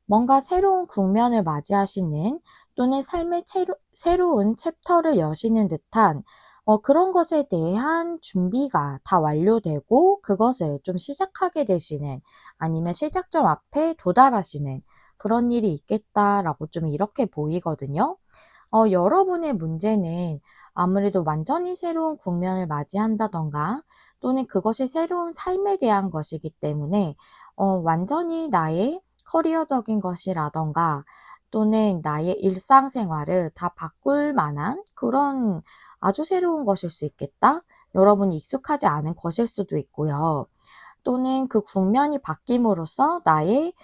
뭔가 새로운 국면을 맞이하시는 또는 삶의 새로운 챕터를 여시는 듯한 그런 것에 대한 준비가 다 완료되고 그것을 좀 시작하게 되시는 아니면 시작점 앞에 도달하시는 그런 일이 있겠다라고 좀 이렇게 보이거든요. 여러분의 문제는 아무래도 완전히 새로운 국면을 맞이한다던가 또는 그것이 새로운 삶에 대한 것이기 때문에 완전히 나의 커리어적인 것이라던가 또는 나의 일상생활을 다 바꿀 만한 그런 아주 새로운 것일 수 있겠다. 여러분이 익숙하지 않은 것일 수도 있고요. 또는 그 국면이 바뀜으로써 나의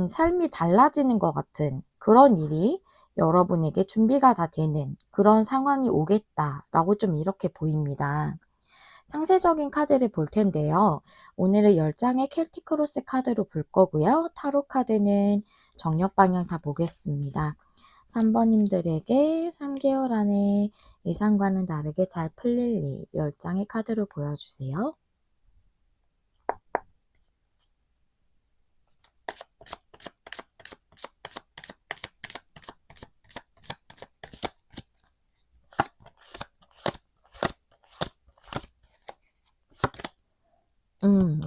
삶이 달라지는 것 같은 그런 일이 여러분에게 준비가 다 되는 그런 상황이 오겠다라고 좀 이렇게 보입니다. 상세적인 카드를 볼 텐데요. 오늘은 10장의 켈틱 크로스 카드로 볼 거고요. 타로 카드는 정력 방향 다 보겠습니다. 3번님들에게 3개월 안에 예상과는 다르게 잘 풀릴 일 10장의 카드로 보여주세요.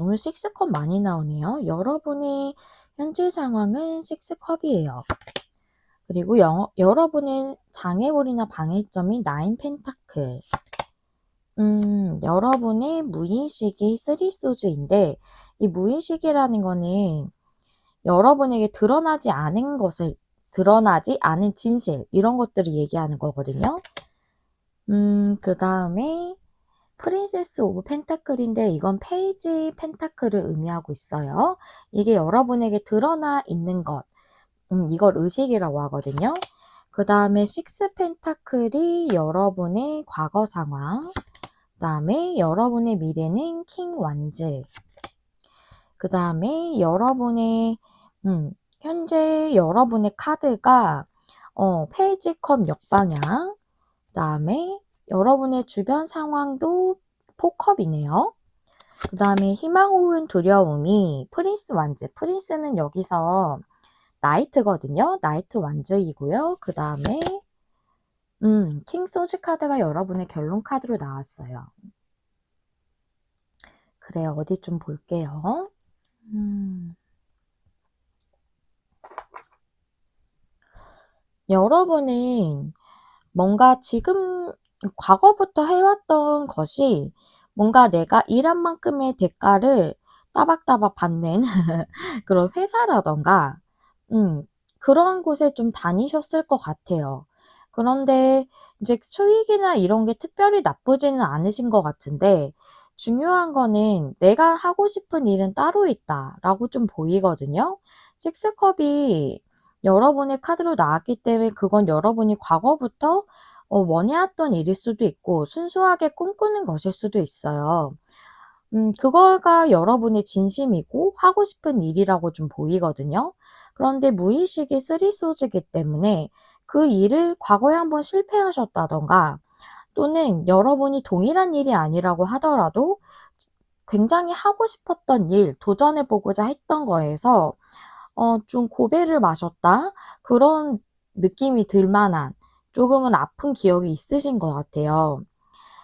오늘 6컵 많이 나오네요. 여러분의 현재 상황은 6컵이에요. 그리고 여러분의 장애물이나 방해점이 9 펜타클. 여러분의 무의식이 3 소즈인데 이 무의식이라는 거는 여러분에게 드러나지 않은 진실 이런 것들을 얘기하는 거거든요. 그 다음에 프린세스 오브 펜타클인데 이건 페이지 펜타클을 의미하고 있어요. 이게 여러분에게 드러나 있는 것. 이걸 의식이라고 하거든요. 그 다음에 식스 펜타클이 여러분의 과거 상황. 그 다음에 여러분의 미래는 킹 완즈. 그 다음에 여러분의 현재 여러분의 카드가 페이지 컵 역방향. 그 다음에 여러분의 주변 상황도 포컵이네요. 그 다음에 희망 혹은 두려움이 프린스 완즈. 프린스는 여기서 나이트거든요. 나이트 완즈이고요. 그 다음에 킹 소즈 카드가 여러분의 결론 카드로 나왔어요. 그래요. 어디 좀 볼게요. 여러분은 뭔가 지금 과거부터 해왔던 것이 뭔가 내가 일한 만큼의 대가를 따박따박 받는 그런 회사라던가 그런 곳에 좀 다니셨을 것 같아요. 그런데 이제 수익이나 이런 게 특별히 나쁘지는 않으신 것 같은데 중요한 거는 내가 하고 싶은 일은 따로 있다라고 좀 보이거든요. 식스컵이 여러분의 카드로 나왔기 때문에 그건 여러분이 과거부터 원해왔던 일일 수도 있고 순수하게 꿈꾸는 것일 수도 있어요. 그거가 여러분의 진심이고 하고 싶은 일이라고 좀 보이거든요. 그런데 무의식이 쓰리소즈이기 때문에 그 일을 과거에 한번 실패하셨다던가 또는 여러분이 동일한 일이 아니라고 하더라도 굉장히 하고 싶었던 일, 도전해 보고자 했던 거에서 좀 고배를 마셨다? 그런 느낌이 들 만한 조금은 아픈 기억이 있으신 것 같아요.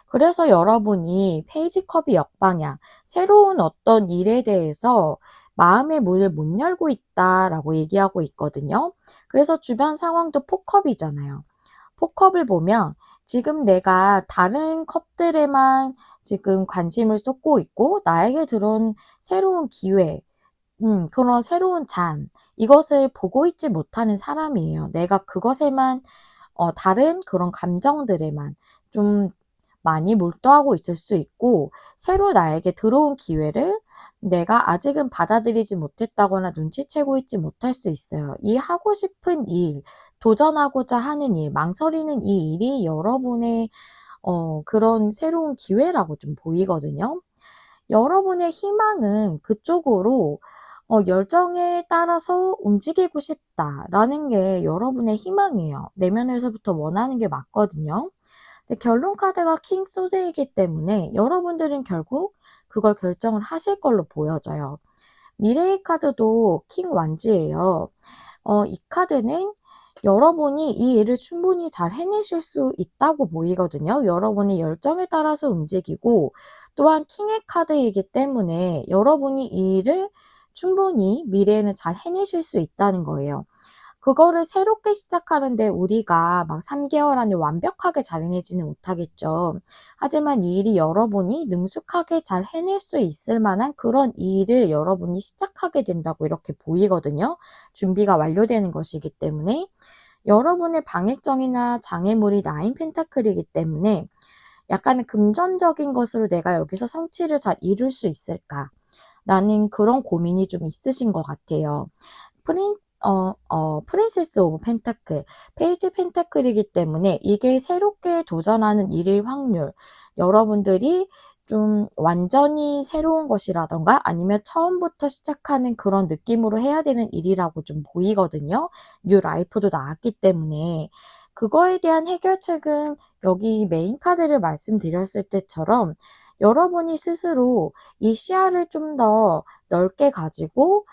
그래서 여러분이 페이지컵이 역방향, 새로운 어떤 일에 대해서 마음의 문을 못 열고 있다라고 얘기하고 있거든요. 그래서 주변 상황도 포컵이잖아요. 포컵을 보면 지금 내가 다른 컵들에만 지금 관심을 쏟고 있고 나에게 들어온 새로운 기회, 그런 새로운 잔, 이것을 보고 있지 못하는 사람이에요. 내가 그것에만 다른 그런 감정들에만 좀 많이 몰두하고 있을 수 있고 새로 나에게 들어온 기회를 내가 아직은 받아들이지 못했다거나 눈치채고 있지 못할 수 있어요. 이 하고 싶은 일, 도전하고자 하는 일, 망설이는 이 일이 여러분의 그런 새로운 기회라고 좀 보이거든요. 여러분의 희망은 그쪽으로 열정에 따라서 움직이고 싶다라는 게 여러분의 희망이에요. 내면에서부터 원하는 게 맞거든요. 근데 결론 카드가 킹 소드이기 때문에 여러분들은 결국 그걸 결정을 하실 걸로 보여져요. 미래의 카드도 킹 완즈예요. 이 카드는 여러분이 이 일을 충분히 잘 해내실 수 있다고 보이거든요. 여러분의 열정에 따라서 움직이고 또한 킹의 카드이기 때문에 여러분이 이 일을 충분히 미래에는 잘 해내실 수 있다는 거예요. 그거를 새롭게 시작하는데 우리가 막 3개월 안에 완벽하게 잘 해내지는 못하겠죠. 하지만 이 일이 여러분이 능숙하게 잘 해낼 수 있을 만한 그런 일을 여러분이 시작하게 된다고 이렇게 보이거든요. 준비가 완료되는 것이기 때문에 여러분의 방해점이나 장애물이 나인 펜타클이기 때문에 약간은 금전적인 것으로 내가 여기서 성취를 잘 이룰 수 있을까? 라는 그런 고민이 좀 있으신 것 같아요. 프린세스 오브 펜타클, 페이지 펜타클이기 때문에 이게 새롭게 도전하는 일일 확률, 여러분들이 좀 완전히 새로운 것이라던가 아니면 처음부터 시작하는 그런 느낌으로 해야 되는 일이라고 좀 보이거든요. 뉴 라이프도 나왔기 때문에. 그거에 대한 해결책은 여기 메인 카드를 말씀드렸을 때처럼 여러분이 스스로 이 시야를 좀 더 넓게 가지고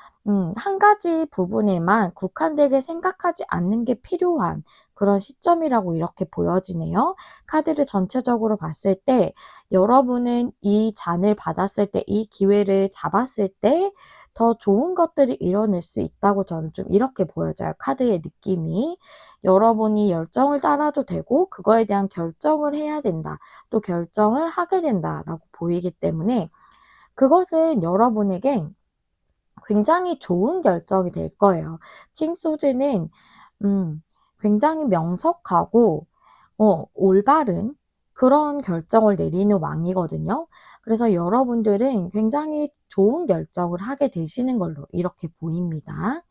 한 가지 부분에만 국한되게 생각하지 않는 게 필요한 그런 시점이라고 이렇게 보여지네요. 카드를 전체적으로 봤을 때 여러분은 이 잔을 받았을 때, 이 기회를 잡았을 때 더 좋은 것들을 이뤄낼 수 있다고 저는 좀 이렇게 보여져요. 카드의 느낌이. 여러분이 열정을 따라도 되고 그거에 대한 결정을 해야 된다. 또 결정을 하게 된다라고 보이기 때문에 그것은 여러분에게 굉장히 좋은 결정이 될 거예요. 킹소드는 굉장히 명석하고 올바른 그런 결정을 내리는 왕이거든요. 그래서 여러분들은 굉장히 좋은 결정을 하게 되시는 걸로 이렇게 보입니다.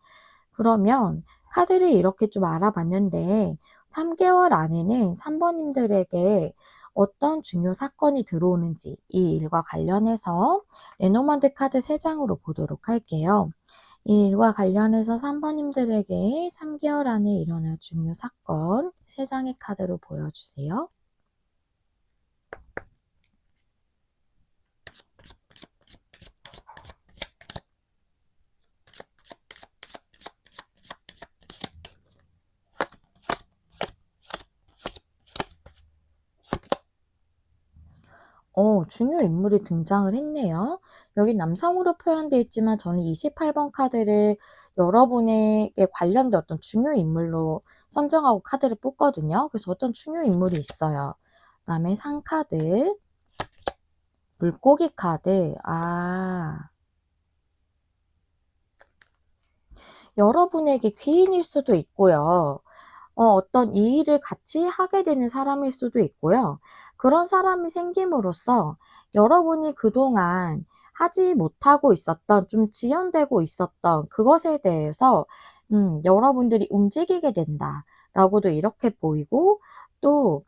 그러면 카드를 이렇게 좀 알아봤는데 3개월 안에는 3번님들에게 어떤 중요 사건이 들어오는지 이 일과 관련해서 레노먼드 카드 3장으로 보도록 할게요. 이 일과 관련해서 3번님들에게 3개월 안에 일어날 중요 사건 3장의 카드로 보여주세요. 중요 인물이 등장을 했네요. 여기 남성으로 표현되어 있지만 저는 28번 카드를 여러분에게 관련된 어떤 중요 인물로 선정하고 카드를 뽑거든요. 그래서 어떤 중요 인물이 있어요. 그다음에 상 카드, 물고기 카드. 여러분에게 귀인일 수도 있고요. 어떤 이 일을 같이 하게 되는 사람일 수도 있고요. 그런 사람이 생김으로써 여러분이 그동안 하지 못하고 있었던 좀 지연되고 있었던 그것에 대해서 여러분들이 움직이게 된다라고도 이렇게 보이고 또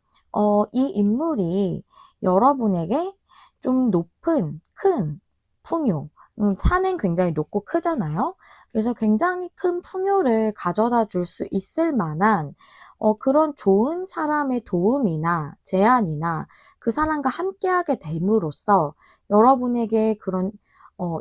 이 인물이 여러분에게 좀 높은 큰 풍요 산은 굉장히 높고 크잖아요. 그래서 굉장히 큰 풍요를 가져다 줄 수 있을 만한 그런 좋은 사람의 도움이나 제안이나 그 사람과 함께하게 됨으로써 여러분에게 그런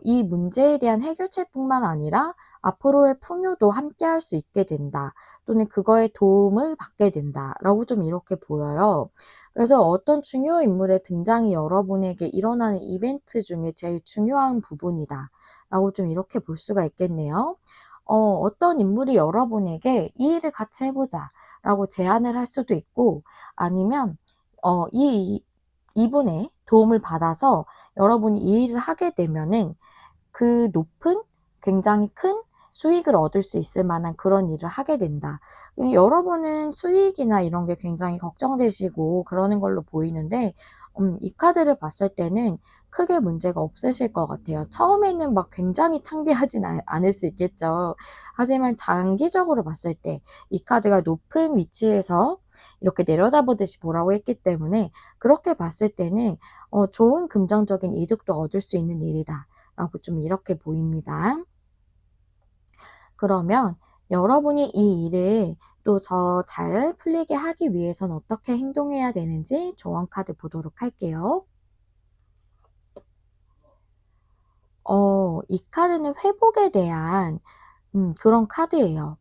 이 문제에 대한 해결책뿐만 아니라 앞으로의 풍요도 함께할 수 있게 된다. 또는 그거에 도움을 받게 된다라고 좀 이렇게 보여요. 그래서 어떤 중요 인물의 등장이 여러분에게 일어나는 이벤트 중에 제일 중요한 부분이다라고 좀 이렇게 볼 수가 있겠네요. 어떤 인물이 여러분에게 "이 일을 같이 해 보자."라고 제안을 할 수도 있고 아니면 이분의 도움을 받아서 여러분이 이 일을 하게 되면은 그 높은 굉장히 큰 수익을 얻을 수 있을 만한 그런 일을 하게 된다. 여러분은 수익이나 이런 게 굉장히 걱정되시고 그러는 걸로 보이는데 이 카드를 봤을 때는 크게 문제가 없으실 것 같아요. 처음에는 막 굉장히 창대하진 않을 수 있겠죠. 하지만 장기적으로 봤을 때 이 카드가 높은 위치에서 이렇게 내려다보듯이 보라고 했기 때문에 그렇게 봤을 때는 좋은 금전적인 이득도 얻을 수 있는 일이다. 라고 좀 이렇게 보입니다. 그러면 여러분이 이 일을 또 잘 풀리게 하기 위해선 어떻게 행동해야 되는지 조언 카드 보도록 할게요. 이 카드는 회복에 대한 그런 카드예요.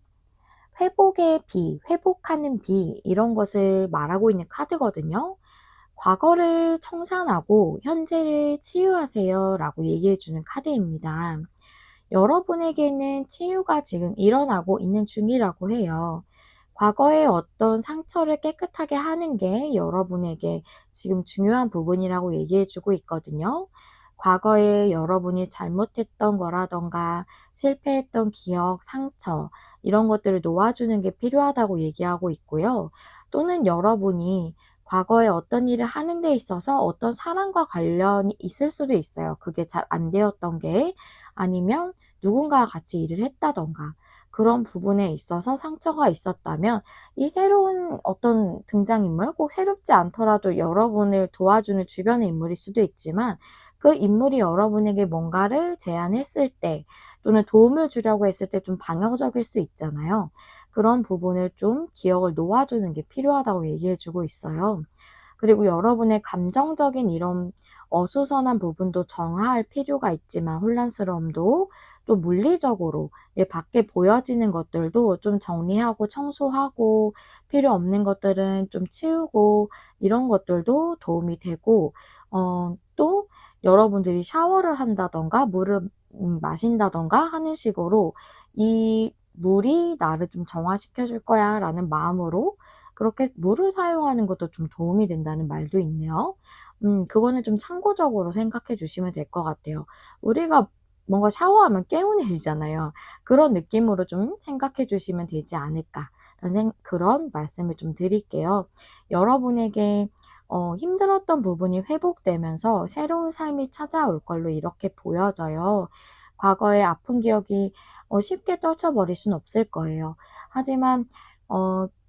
회복의 비, 회복하는 비 이런 것을 말하고 있는 카드거든요. 과거를 청산하고 현재를 치유하세요라고 얘기해 주는 카드입니다. 여러분에게는 치유가 지금 일어나고 있는 중이라고 해요. 과거의 어떤 상처를 깨끗하게 하는 게 여러분에게 지금 중요한 부분이라고 얘기해 주고 있거든요. 과거에 여러분이 잘못했던 거라던가 실패했던 기억, 상처 이런 것들을 놓아주는 게 필요하다고 얘기하고 있고요. 또는 여러분이 과거에 어떤 일을 하는 데 있어서 어떤 사람과 관련이 있을 수도 있어요. 그게 잘 안 되었던 게 아니면 누군가와 같이 일을 했다던가 그런 부분에 있어서 상처가 있었다면 이 새로운 어떤 등장인물, 꼭 새롭지 않더라도 여러분을 도와주는 주변의 인물일 수도 있지만 그 인물이 여러분에게 뭔가를 제안했을 때 또는 도움을 주려고 했을 때 좀 방어적일 수 있잖아요. 그런 부분을 좀 기억을 놓아주는 게 필요하다고 얘기해 주고 있어요. 그리고 여러분의 감정적인 이런 어수선한 부분도 정화할 필요가 있지만 혼란스러움도 또 물리적으로 내 밖에 보여지는 것들도 좀 정리하고 청소하고 필요 없는 것들은 좀 치우고 이런 것들도 도움이 되고 또 여러분들이 샤워를 한다든가 물을 마신다든가 하는 식으로 '이 물이 나를 좀 정화시켜 줄 거야.'라는 마음으로 그렇게 물을 사용하는 것도 좀 도움이 된다는 말도 있네요. 그거는 좀 참고적으로 생각해 주시면 될 것 같아요. 우리가 뭔가 샤워하면 개운해지잖아요. 그런 느낌으로 좀 생각해 주시면 되지 않을까라는 그런 말씀을 좀 드릴게요. 여러분에게 힘들었던 부분이 회복되면서 새로운 삶이 찾아올 걸로 이렇게 보여져요. 과거의 아픈 기억이 쉽게 떨쳐버릴 순 없을 거예요. 하지만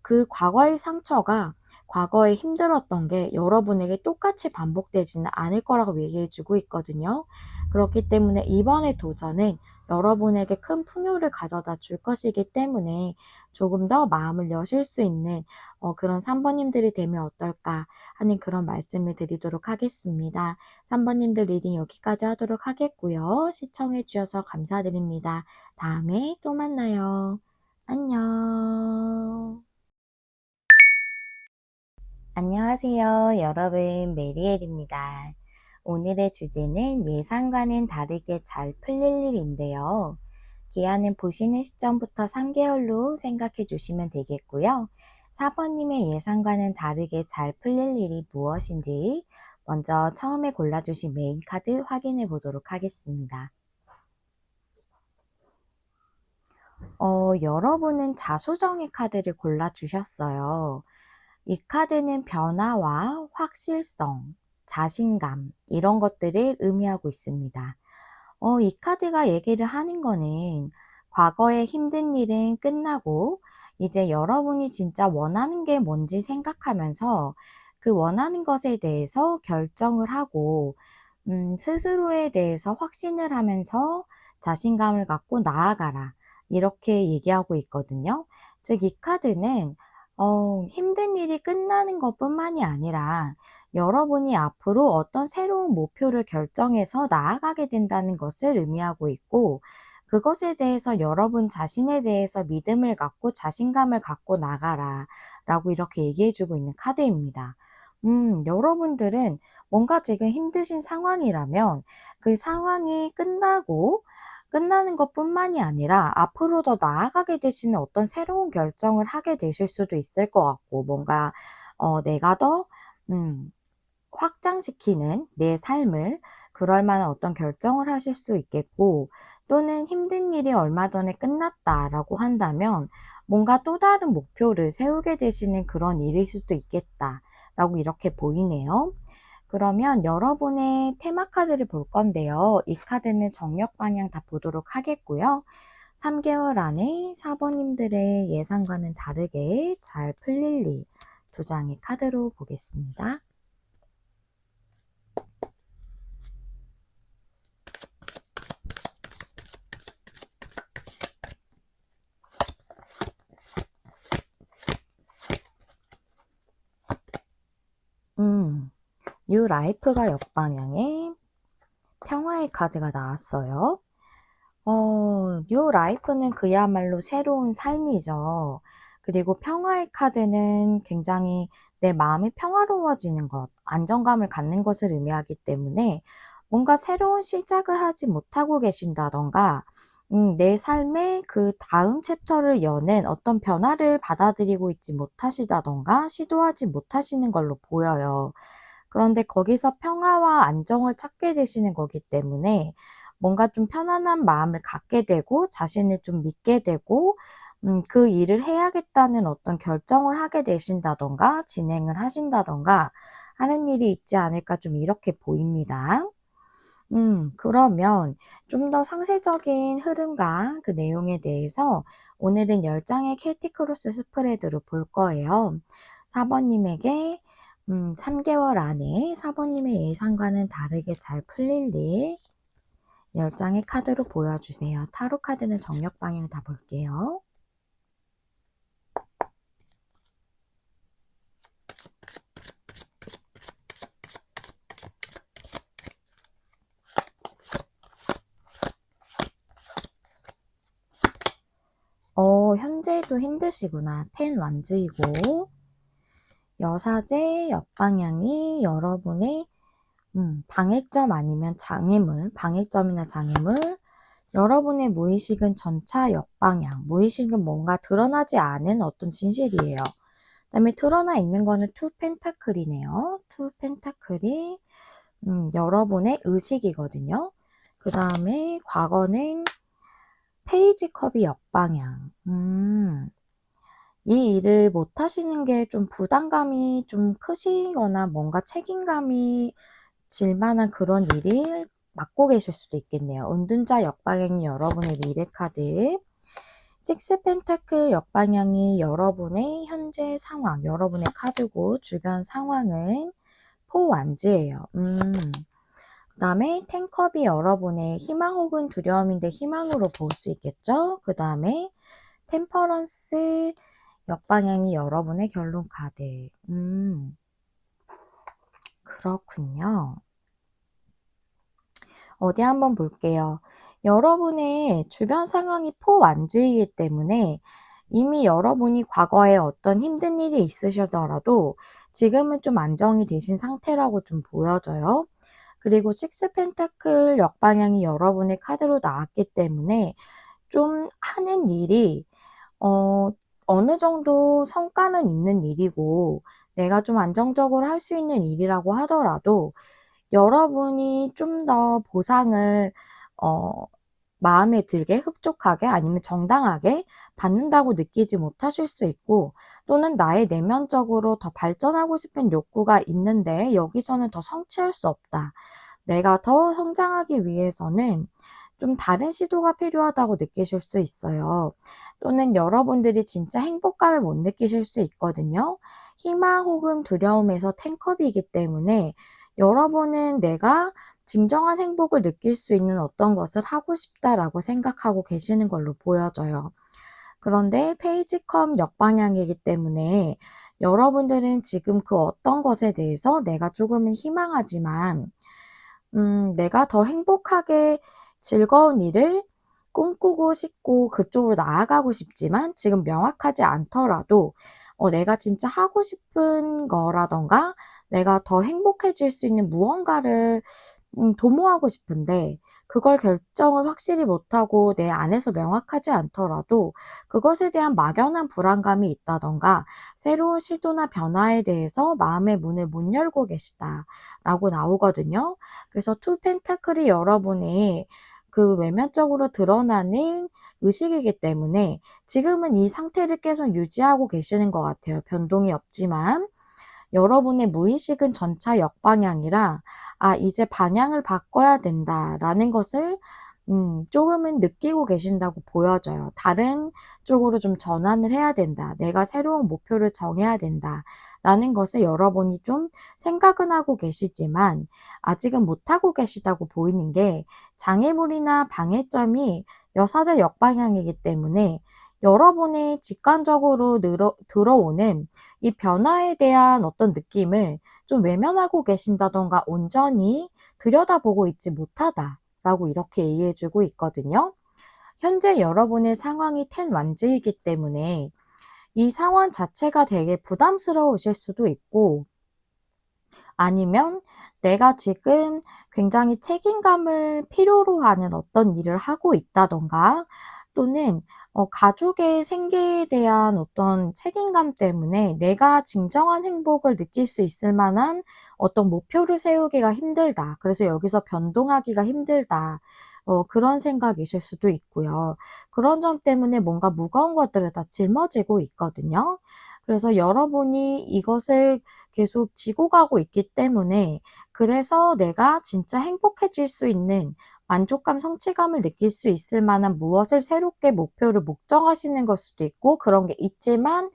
그 과거의 상처가 과거에 힘들었던 게 여러분에게 똑같이 반복되지는 않을 거라고 얘기해 주고 있거든요. 그렇기 때문에 이번의 도전은 여러분에게 큰 풍요를 가져다 줄 것이기 때문에 조금 더 마음을 여실 수 있는 그런 3번님들이 되면 어떨까 하는 그런 말씀을 드리도록 하겠습니다. 3번님들 리딩 여기까지 하도록 하겠고요. 시청해 주셔서 감사드립니다. 다음에 또 만나요. 안녕. 안녕하세요. 여러분, 메리엘입니다. 오늘의 주제는 예상과는 다르게 잘 풀릴 일인데요. 기한은 보시는 시점부터 3개월로 생각해 주시면 되겠고요. 4번님의 예상과는 다르게 잘 풀릴 일이 무엇인지 먼저 처음에 골라주신 메인 카드 확인해 보도록 하겠습니다. 여러분은 자수정의 카드를 골라주셨어요. 이 카드는 변화와 확실성, 자신감 이런 것들을 의미하고 있습니다. 이 카드가 얘기를 하는 거는 과거의 힘든 일은 끝나고 이제 여러분이 진짜 원하는 게 뭔지 생각하면서 그 원하는 것에 대해서 결정을 하고 스스로에 대해서 확신을 하면서 자신감을 갖고 나아가라. 이렇게 얘기하고 있거든요. 즉, 이 카드는 힘든 일이 끝나는 것뿐만이 아니라 여러분이 앞으로 어떤 새로운 목표를 결정해서 나아가게 된다는 것을 의미하고 있고, 그것에 대해서 여러분 자신에 대해서 믿음을 갖고 자신감을 갖고 나가라 라고 이렇게 얘기해 주고 있는 카드입니다. 여러분들은 뭔가 지금 힘드신 상황이라면 그 상황이 끝나는 것뿐만이 아니라 앞으로 더 나아가게 되시는 어떤 새로운 결정을 하게 되실 수도 있을 것 같고, 뭔가 내가 더 확장시키는 내 삶을 그럴 만한 어떤 결정을 하실 수 있겠고, 또는 힘든 일이 얼마 전에 끝났다라고 한다면 뭔가 또 다른 목표를 세우게 되시는 그런 일일 수도 있겠다라고 이렇게 보이네요. 그러면 여러분의 테마 카드를 볼 건데요. 이 카드는 정력 방향 다 보도록 하겠고요. 3개월 안에 4번님들의 예상과는 다르게 잘 풀릴 일 두 장의 카드로 보겠습니다. 뉴 라이프가 역방향에 평화의 카드가 나왔어요. 뉴 라이프는 그야말로 새로운 삶이죠. 그리고 평화의 카드는 굉장히 내 마음이 평화로워지는 것, 안정감을 갖는 것을 의미하기 때문에 뭔가 새로운 시작을 하지 못하고 계신다던가, 내 삶의 그 다음 챕터를 여는 어떤 변화를 받아들이고 있지 못하시다던가, 시도하지 못하시는 걸로 보여요. 그런데 거기서 평화와 안정을 찾게 되시는 거기 때문에 뭔가 좀 편안한 마음을 갖게 되고 자신을 좀 믿게 되고 그 일을 해야겠다는 어떤 결정을 하게 되신다던가 진행을 하신다던가 하는 일이 있지 않을까 좀 이렇게 보입니다. 그러면 좀 더 상세적인 흐름과 그 내용에 대해서 오늘은 10장의 켈틱 크로스 스프레드로 볼 거예요. 4번님에게 3개월 안에 4번님의 예상과는 다르게 잘 풀릴 일 10장의 카드로 보여주세요. 타로 카드는 정력 방향 다 볼게요. 현재도 힘드시구나. 10 완즈이고 여사제 역방향이 여러분의 방해점 아니면 장애물, 방해점이나 장애물, 여러분의 무의식은 전차 역방향, 무의식은 뭔가 드러나지 않은 어떤 진실이에요. 그 다음에 드러나 있는 거는 투 펜타클이네요. 투 펜타클이 여러분의 의식이거든요. 그 다음에 과거는 페이지 컵이 역방향. 이 일을 못 하시는 게 좀 부담감이 좀 크시거나 뭔가 책임감이 질 만한 그런 일을 맡고 계실 수도 있겠네요. 은둔자 역방향이 여러분의 미래 카드, 식스 펜타클 역방향이 여러분의 현재 상황, 여러분의 카드고 주변 상황은 포 완즈예요. 그 다음에 텐컵이 여러분의 희망 혹은 두려움인데 희망으로 볼 수 있겠죠. 그 다음에 템퍼런스 역방향이 여러분의 결론 카드. 그렇군요. 어디 한번 볼게요. 여러분의 주변 상황이 포완즈이기 때문에 이미 여러분이 과거에 어떤 힘든 일이 있으시더라도 지금은 좀 안정이 되신 상태라고 좀 보여져요. 그리고 식스 펜타클 역방향이 여러분의 카드로 나왔기 때문에 좀 하는 일이 어느 정도 성과는 있는 일이고 내가 좀 안정적으로 할 수 있는 일이라고 하더라도 여러분이 좀 더 보상을 어 마음에 들게 흡족하게 아니면 정당하게 받는다고 느끼지 못하실 수 있고 또는 나의 내면적으로 더 발전하고 싶은 욕구가 있는데 여기서는 더 성취할 수 없다. 내가 더 성장하기 위해서는 좀 다른 시도가 필요하다고 느끼실 수 있어요. 또는 여러분들이 진짜 행복감을 못 느끼실 수 있거든요. 희망 혹은 두려움에서 텐컵이기 때문에 여러분은 내가 진정한 행복을 느낄 수 있는 어떤 것을 하고 싶다라고 생각하고 계시는 걸로 보여져요. 그런데 페이지컴 역방향이기 때문에 여러분들은 지금 그 어떤 것에 대해서 내가 조금은 희망하지만 내가 더 행복하게 즐거운 일을 꿈꾸고 싶고 그쪽으로 나아가고 싶지만 지금 명확하지 않더라도 내가 진짜 하고 싶은 거라던가 내가 더 행복해질 수 있는 무언가를 도모하고 싶은데 그걸 결정을 확실히 못하고 내 안에서 명확하지 않더라도 그것에 대한 막연한 불안감이 있다던가 새로운 시도나 변화에 대해서 마음의 문을 못 열고 계시다라고 나오거든요. 그래서 투 펜타클이 여러분의 그 외면적으로 드러나는 의식이기 때문에 지금은 이 상태를 계속 유지하고 계시는 것 같아요. 변동이 없지만. 여러분의 무의식은 전차 역방향이라 이제 방향을 바꿔야 된다라는 것을 조금은 느끼고 계신다고 보여져요. 다른 쪽으로 좀 전환을 해야 된다. 내가 새로운 목표를 정해야 된다라는 것을 여러분이 좀 생각은 하고 계시지만 아직은 못하고 계시다고 보이는 게 장애물이나 방해점이 여사제 역방향이기 때문에 여러분이 직관적으로 들어오는 이 변화에 대한 어떤 느낌을 좀 외면하고 계신다던가 온전히 들여다보고 있지 못하다라고 이렇게 이해해 주고 있거든요. 현재 여러분의 상황이 텐 완즈이기 때문에 이 상황 자체가 되게 부담스러우실 수도 있고 아니면 내가 지금 굉장히 책임감을 필요로 하는 어떤 일을 하고 있다던가 또는 가족의 생계에 대한 어떤 책임감 때문에 내가 진정한 행복을 느낄 수 있을 만한 어떤 목표를 세우기가 힘들다. 그래서 여기서 변동하기가 힘들다. 그런 생각이실 수도 있고요. 그런 점 때문에 뭔가 무거운 것들을 다 짊어지고 있거든요. 그래서 여러분이 이것을 계속 지고 가고 있기 때문에 그래서 내가 진짜 행복해질 수 있는 만족감, 성취감을 느낄 수 있을 만한 무엇을 새롭게 목표를 목정하시는 걸 수도 있고 그런 게 있지만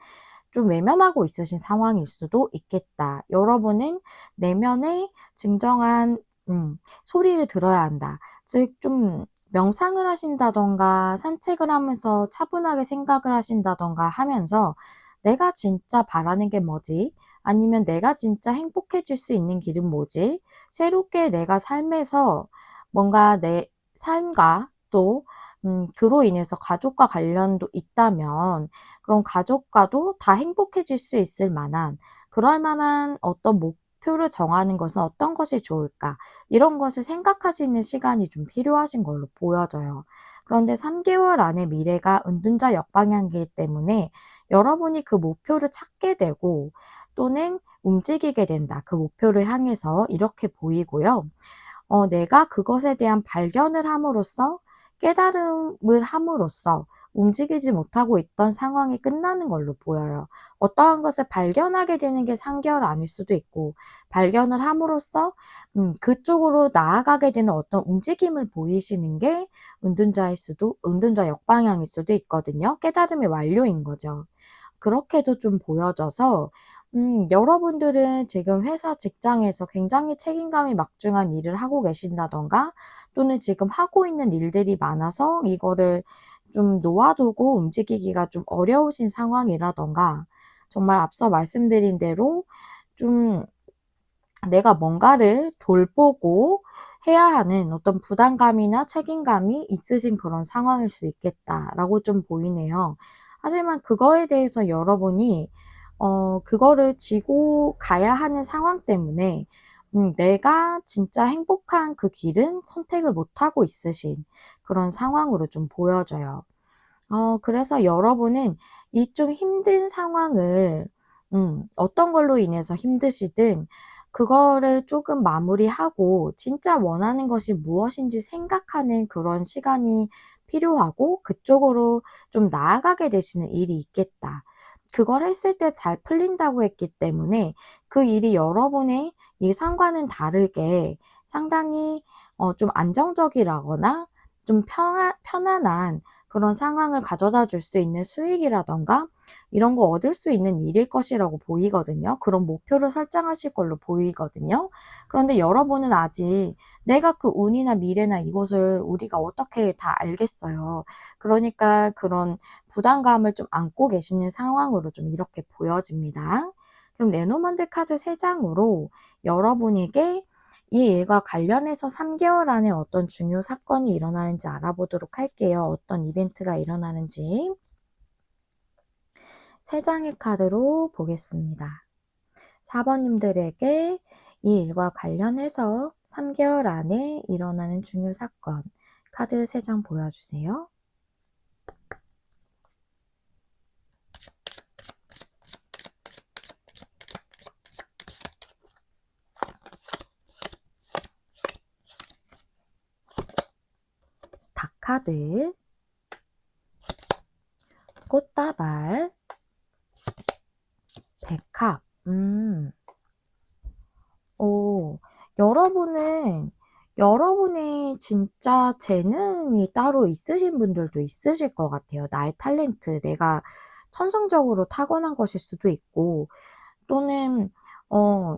좀 외면하고 있으신 상황일 수도 있겠다. 여러분은 내면의 진정한 소리를 들어야 한다. 즉 좀 명상을 하신다던가 산책을 하면서 차분하게 생각을 하신다던가 하면서 '내가 진짜 바라는 게 뭐지? 아니면 내가 진짜 행복해질 수 있는 길은 뭐지? 새롭게 내가 삶에서 뭔가 내 삶과 또 그로 인해서 가족과 관련도 있다면 그럼 가족과도 다 행복해질 수 있을 만한 그럴 만한 어떤 목표를 정하는 것은 어떤 것이 좋을까? 이런 것을 생각하시는 시간이 좀 필요하신 걸로 보여져요. 그런데 3개월 안에 미래가 은둔자 역방향이기 때문에 여러분이 그 목표를 찾게 되고 또는 움직이게 된다. 그 목표를 향해서 이렇게 보이고요. 내가 그것에 대한 발견을 함으로써 깨달음을 함으로써 움직이지 못하고 있던 상황이 끝나는 걸로 보여요. 어떠한 것을 발견하게 되는 게 3개월 아닐 수도 있고, 발견을 함으로써 그쪽으로 나아가게 되는 어떤 움직임을 보이시는 게 은둔자 역방향일 수도 있거든요. 깨달음의 완료인 거죠. 그렇게도 좀 보여져서 여러분들은 지금 회사 직장에서 굉장히 책임감이 막중한 일을 하고 계신다든가, 또는 지금 하고 있는 일들이 많아서 이거를 좀 놓아두고 움직이기가 좀 어려우신 상황이라든가, 정말 앞서 말씀드린 대로 좀 내가 뭔가를 돌보고 해야 하는 어떤 부담감이나 책임감이 있으신 그런 상황일 수 있겠다라고 좀 보이네요. 하지만 그거에 대해서 여러분이 그거를 지고 가야 하는 상황 때문에 내가 진짜 행복한 그 길은 선택을 못하고 있으신 그런 상황으로 좀 보여져요. 그래서 여러분은 이 좀 힘든 상황을 어떤 걸로 인해서 힘드시든 그거를 조금 마무리하고 진짜 원하는 것이 무엇인지 생각하는 그런 시간이 필요하고, 그쪽으로 좀 나아가게 되시는 일이 있겠다. 그걸 했을 때 잘 풀린다고 했기 때문에 그 일이 여러분의 예상과는 다르게 상당히 좀 안정적이라거나 좀 편안한 그런 상황을 가져다 줄 수 있는 수익이라든가 이런 거 얻을 수 있는 일일 것이라고 보이거든요. 그런 목표를 설정하실 걸로 보이거든요. 그런데 여러분은 아직 내가 그 운이나 미래나 이것을 우리가 어떻게 다 알겠어요. 그러니까 그런 부담감을 좀 안고 계시는 상황으로 좀 이렇게 보여집니다. 그럼 레노먼드 카드 3장으로 여러분에게 이 일과 관련해서 3개월 안에 어떤 중요 사건이 일어나는지 알아보도록 할게요. 어떤 이벤트가 일어나는지. 3장의 카드로 보겠습니다. 4번님들에게 이 일과 관련해서 3개월 안에 일어나는 중요 사건, 카드 3장 보여주세요. 닭카드, 꽃다발, 백합. 여러분은 여러분의 진짜 재능이 따로 있으신 분들도 있으실 것 같아요. 나의 탤런트, 내가 천성적으로 타고난 것일 수도 있고, 또는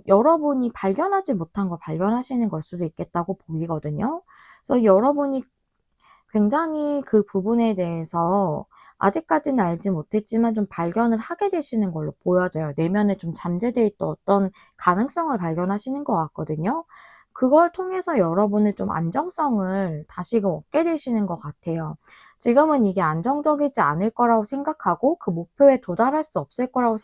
여러분이 발견하지 못한 걸 발견하시는 걸 수도 있겠다고 보이거든요. 그래서 여러분이 굉장히 그 부분에 대해서 아직까지는 알지 못했지만 좀 발견을 하게 되시는 걸로 보여져요. 내면에 좀 잠재되어 있던 어떤 가능성을 발견하시는 것 같거든요. 그걸 통해서 여러분은 좀 안정성을 다시금 얻게 되시는 것 같아요. 지금은 이게 안정적이지 않을 거라고 생각하고 그 목표에 도달할 수 없을 거라고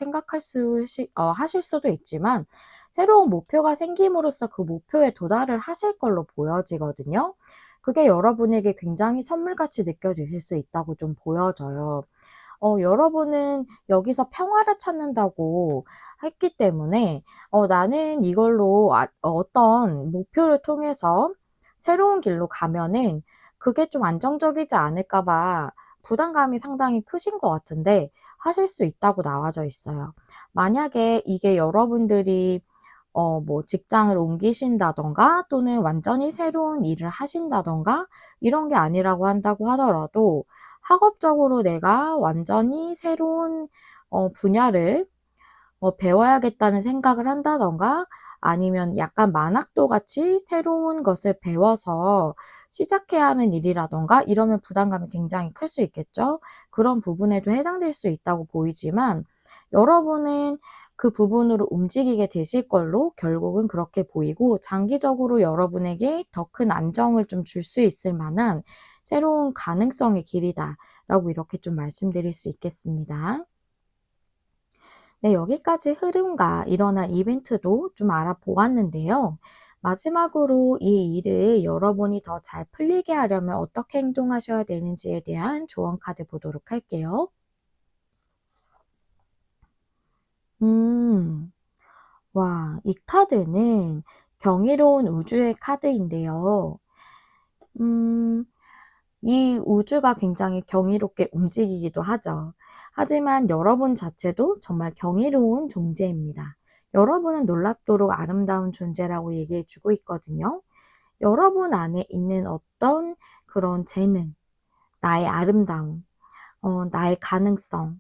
하실 수도 있지만, 새로운 목표가 생김으로써 그 목표에 도달을 하실 걸로 보여지거든요. 그게 여러분에게 굉장히 선물같이 느껴지실 수 있다고 좀 보여져요. 여러분은 여기서 평화를 찾는다고 했기 때문에 나는 이걸로 어떤 목표를 통해서 새로운 길로 가면은 그게 좀 안정적이지 않을까 봐 부담감이 상당히 크신 것 같은데 하실 수 있다고 나와져 있어요. 만약에 이게 여러분들이 뭐 직장을 옮기신다든가 또는 완전히 새로운 일을 하신다든가 이런 게 아니라고 한다고 하더라도, 학업적으로 내가 완전히 새로운 분야를 배워야겠다는 생각을 한다든가, 아니면 약간 만학도 같이 새로운 것을 배워서 시작해야 하는 일이라든가 이러면 부담감이 굉장히 클 수 있겠죠. 그런 부분에도 해당될 수 있다고 보이지만, 여러분은 그 부분으로 움직이게 되실 걸로 결국은 그렇게 보이고, 장기적으로 여러분에게 더 큰 안정을 좀 줄 수 있을 만한 새로운 가능성의 길이다라고 이렇게 좀 말씀드릴 수 있겠습니다. 네, 여기까지 흐름과 일어날 이벤트도 좀 알아보았는데요. 마지막으로 이 일을 여러분이 더 잘 풀리게 하려면 어떻게 행동하셔야 되는지에 대한 조언 카드 보도록 할게요. 음, 와, 이 카드는 경이로운 우주의 카드인데요. 음, 이 우주가 굉장히 경이롭게 움직이기도 하죠. 하지만 여러분 자체도 정말 경이로운 존재입니다. 여러분은 놀랍도록 아름다운 존재라고 얘기해 주고 있거든요. 여러분 안에 있는 어떤 그런 재능, 나의 아름다움, 나의 가능성,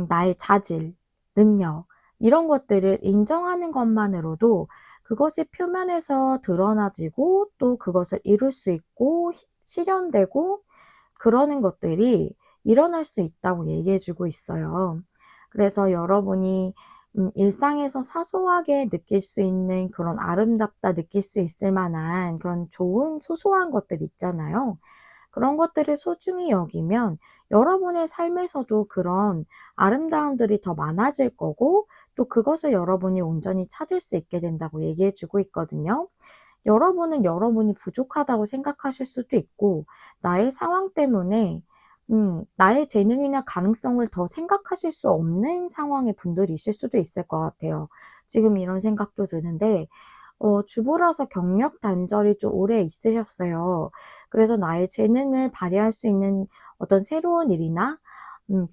나의 자질, 능력, 이런 것들을 인정하는 것만으로도 그것이 표면에서 드러나지고 또 그것을 이룰 수 있고 실현되고 그러는 것들이 일어날 수 있다고 얘기해 주고 있어요. 그래서 여러분이 일상에서 사소하게 느낄 수 있는 그런 아름답다 느낄 수 있을 만한 그런 좋은 소소한 것들 있잖아요. 그런 것들을 소중히 여기면 여러분의 삶에서도 그런 아름다움들이 더 많아질 거고 또 그것을 여러분이 온전히 찾을 수 있게 된다고 얘기해 주고 있거든요. 여러분은 여러분이 부족하다고 생각하실 수도 있고 나의 상황 때문에 나의 재능이나 가능성을 더 생각하실 수 없는 상황의 분들이 있을 수도 있을 것 같아요. 지금 이런 생각도 드는데 주부라서 경력 단절이 좀 오래 있으셨어요. 그래서 나의 재능을 발휘할 수 있는 어떤 새로운 일이나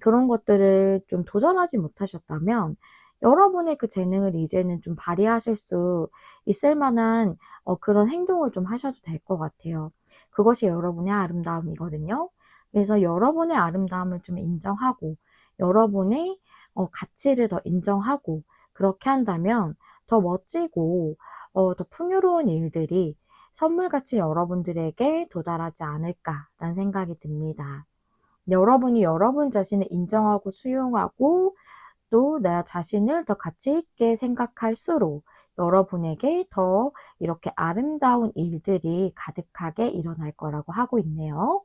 그런 것들을 좀 도전하지 못하셨다면 여러분의 그 재능을 이제는 좀 발휘하실 수 있을 만한 그런 행동을 좀 하셔도 될 것 같아요. 그것이 여러분의 아름다움이거든요. 그래서 여러분의 아름다움을 좀 인정하고 여러분의 가치를 더 인정하고 그렇게 한다면 더 멋지고 더 풍요로운 일들이 선물같이 여러분들에게 도달하지 않을까라는 생각이 듭니다. 여러분이 여러분 자신을 인정하고 수용하고 또 나 자신을 더 가치 있게 생각할수록 여러분에게 더 이렇게 아름다운 일들이 가득하게 일어날 거라고 하고 있네요.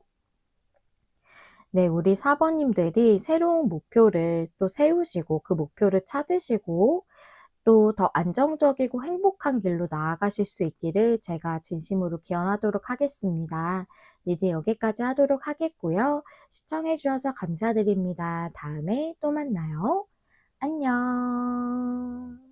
네, 우리 사번님들이 새로운 목표를 또 세우시고 그 목표를 찾으시고 또 더 안정적이고 행복한 길로 나아가실 수 있기를 제가 진심으로 기원하도록 하겠습니다. 이제 여기까지 하도록 하겠고요. 시청해 주셔서 감사드립니다. 다음에 또 만나요. 안녕.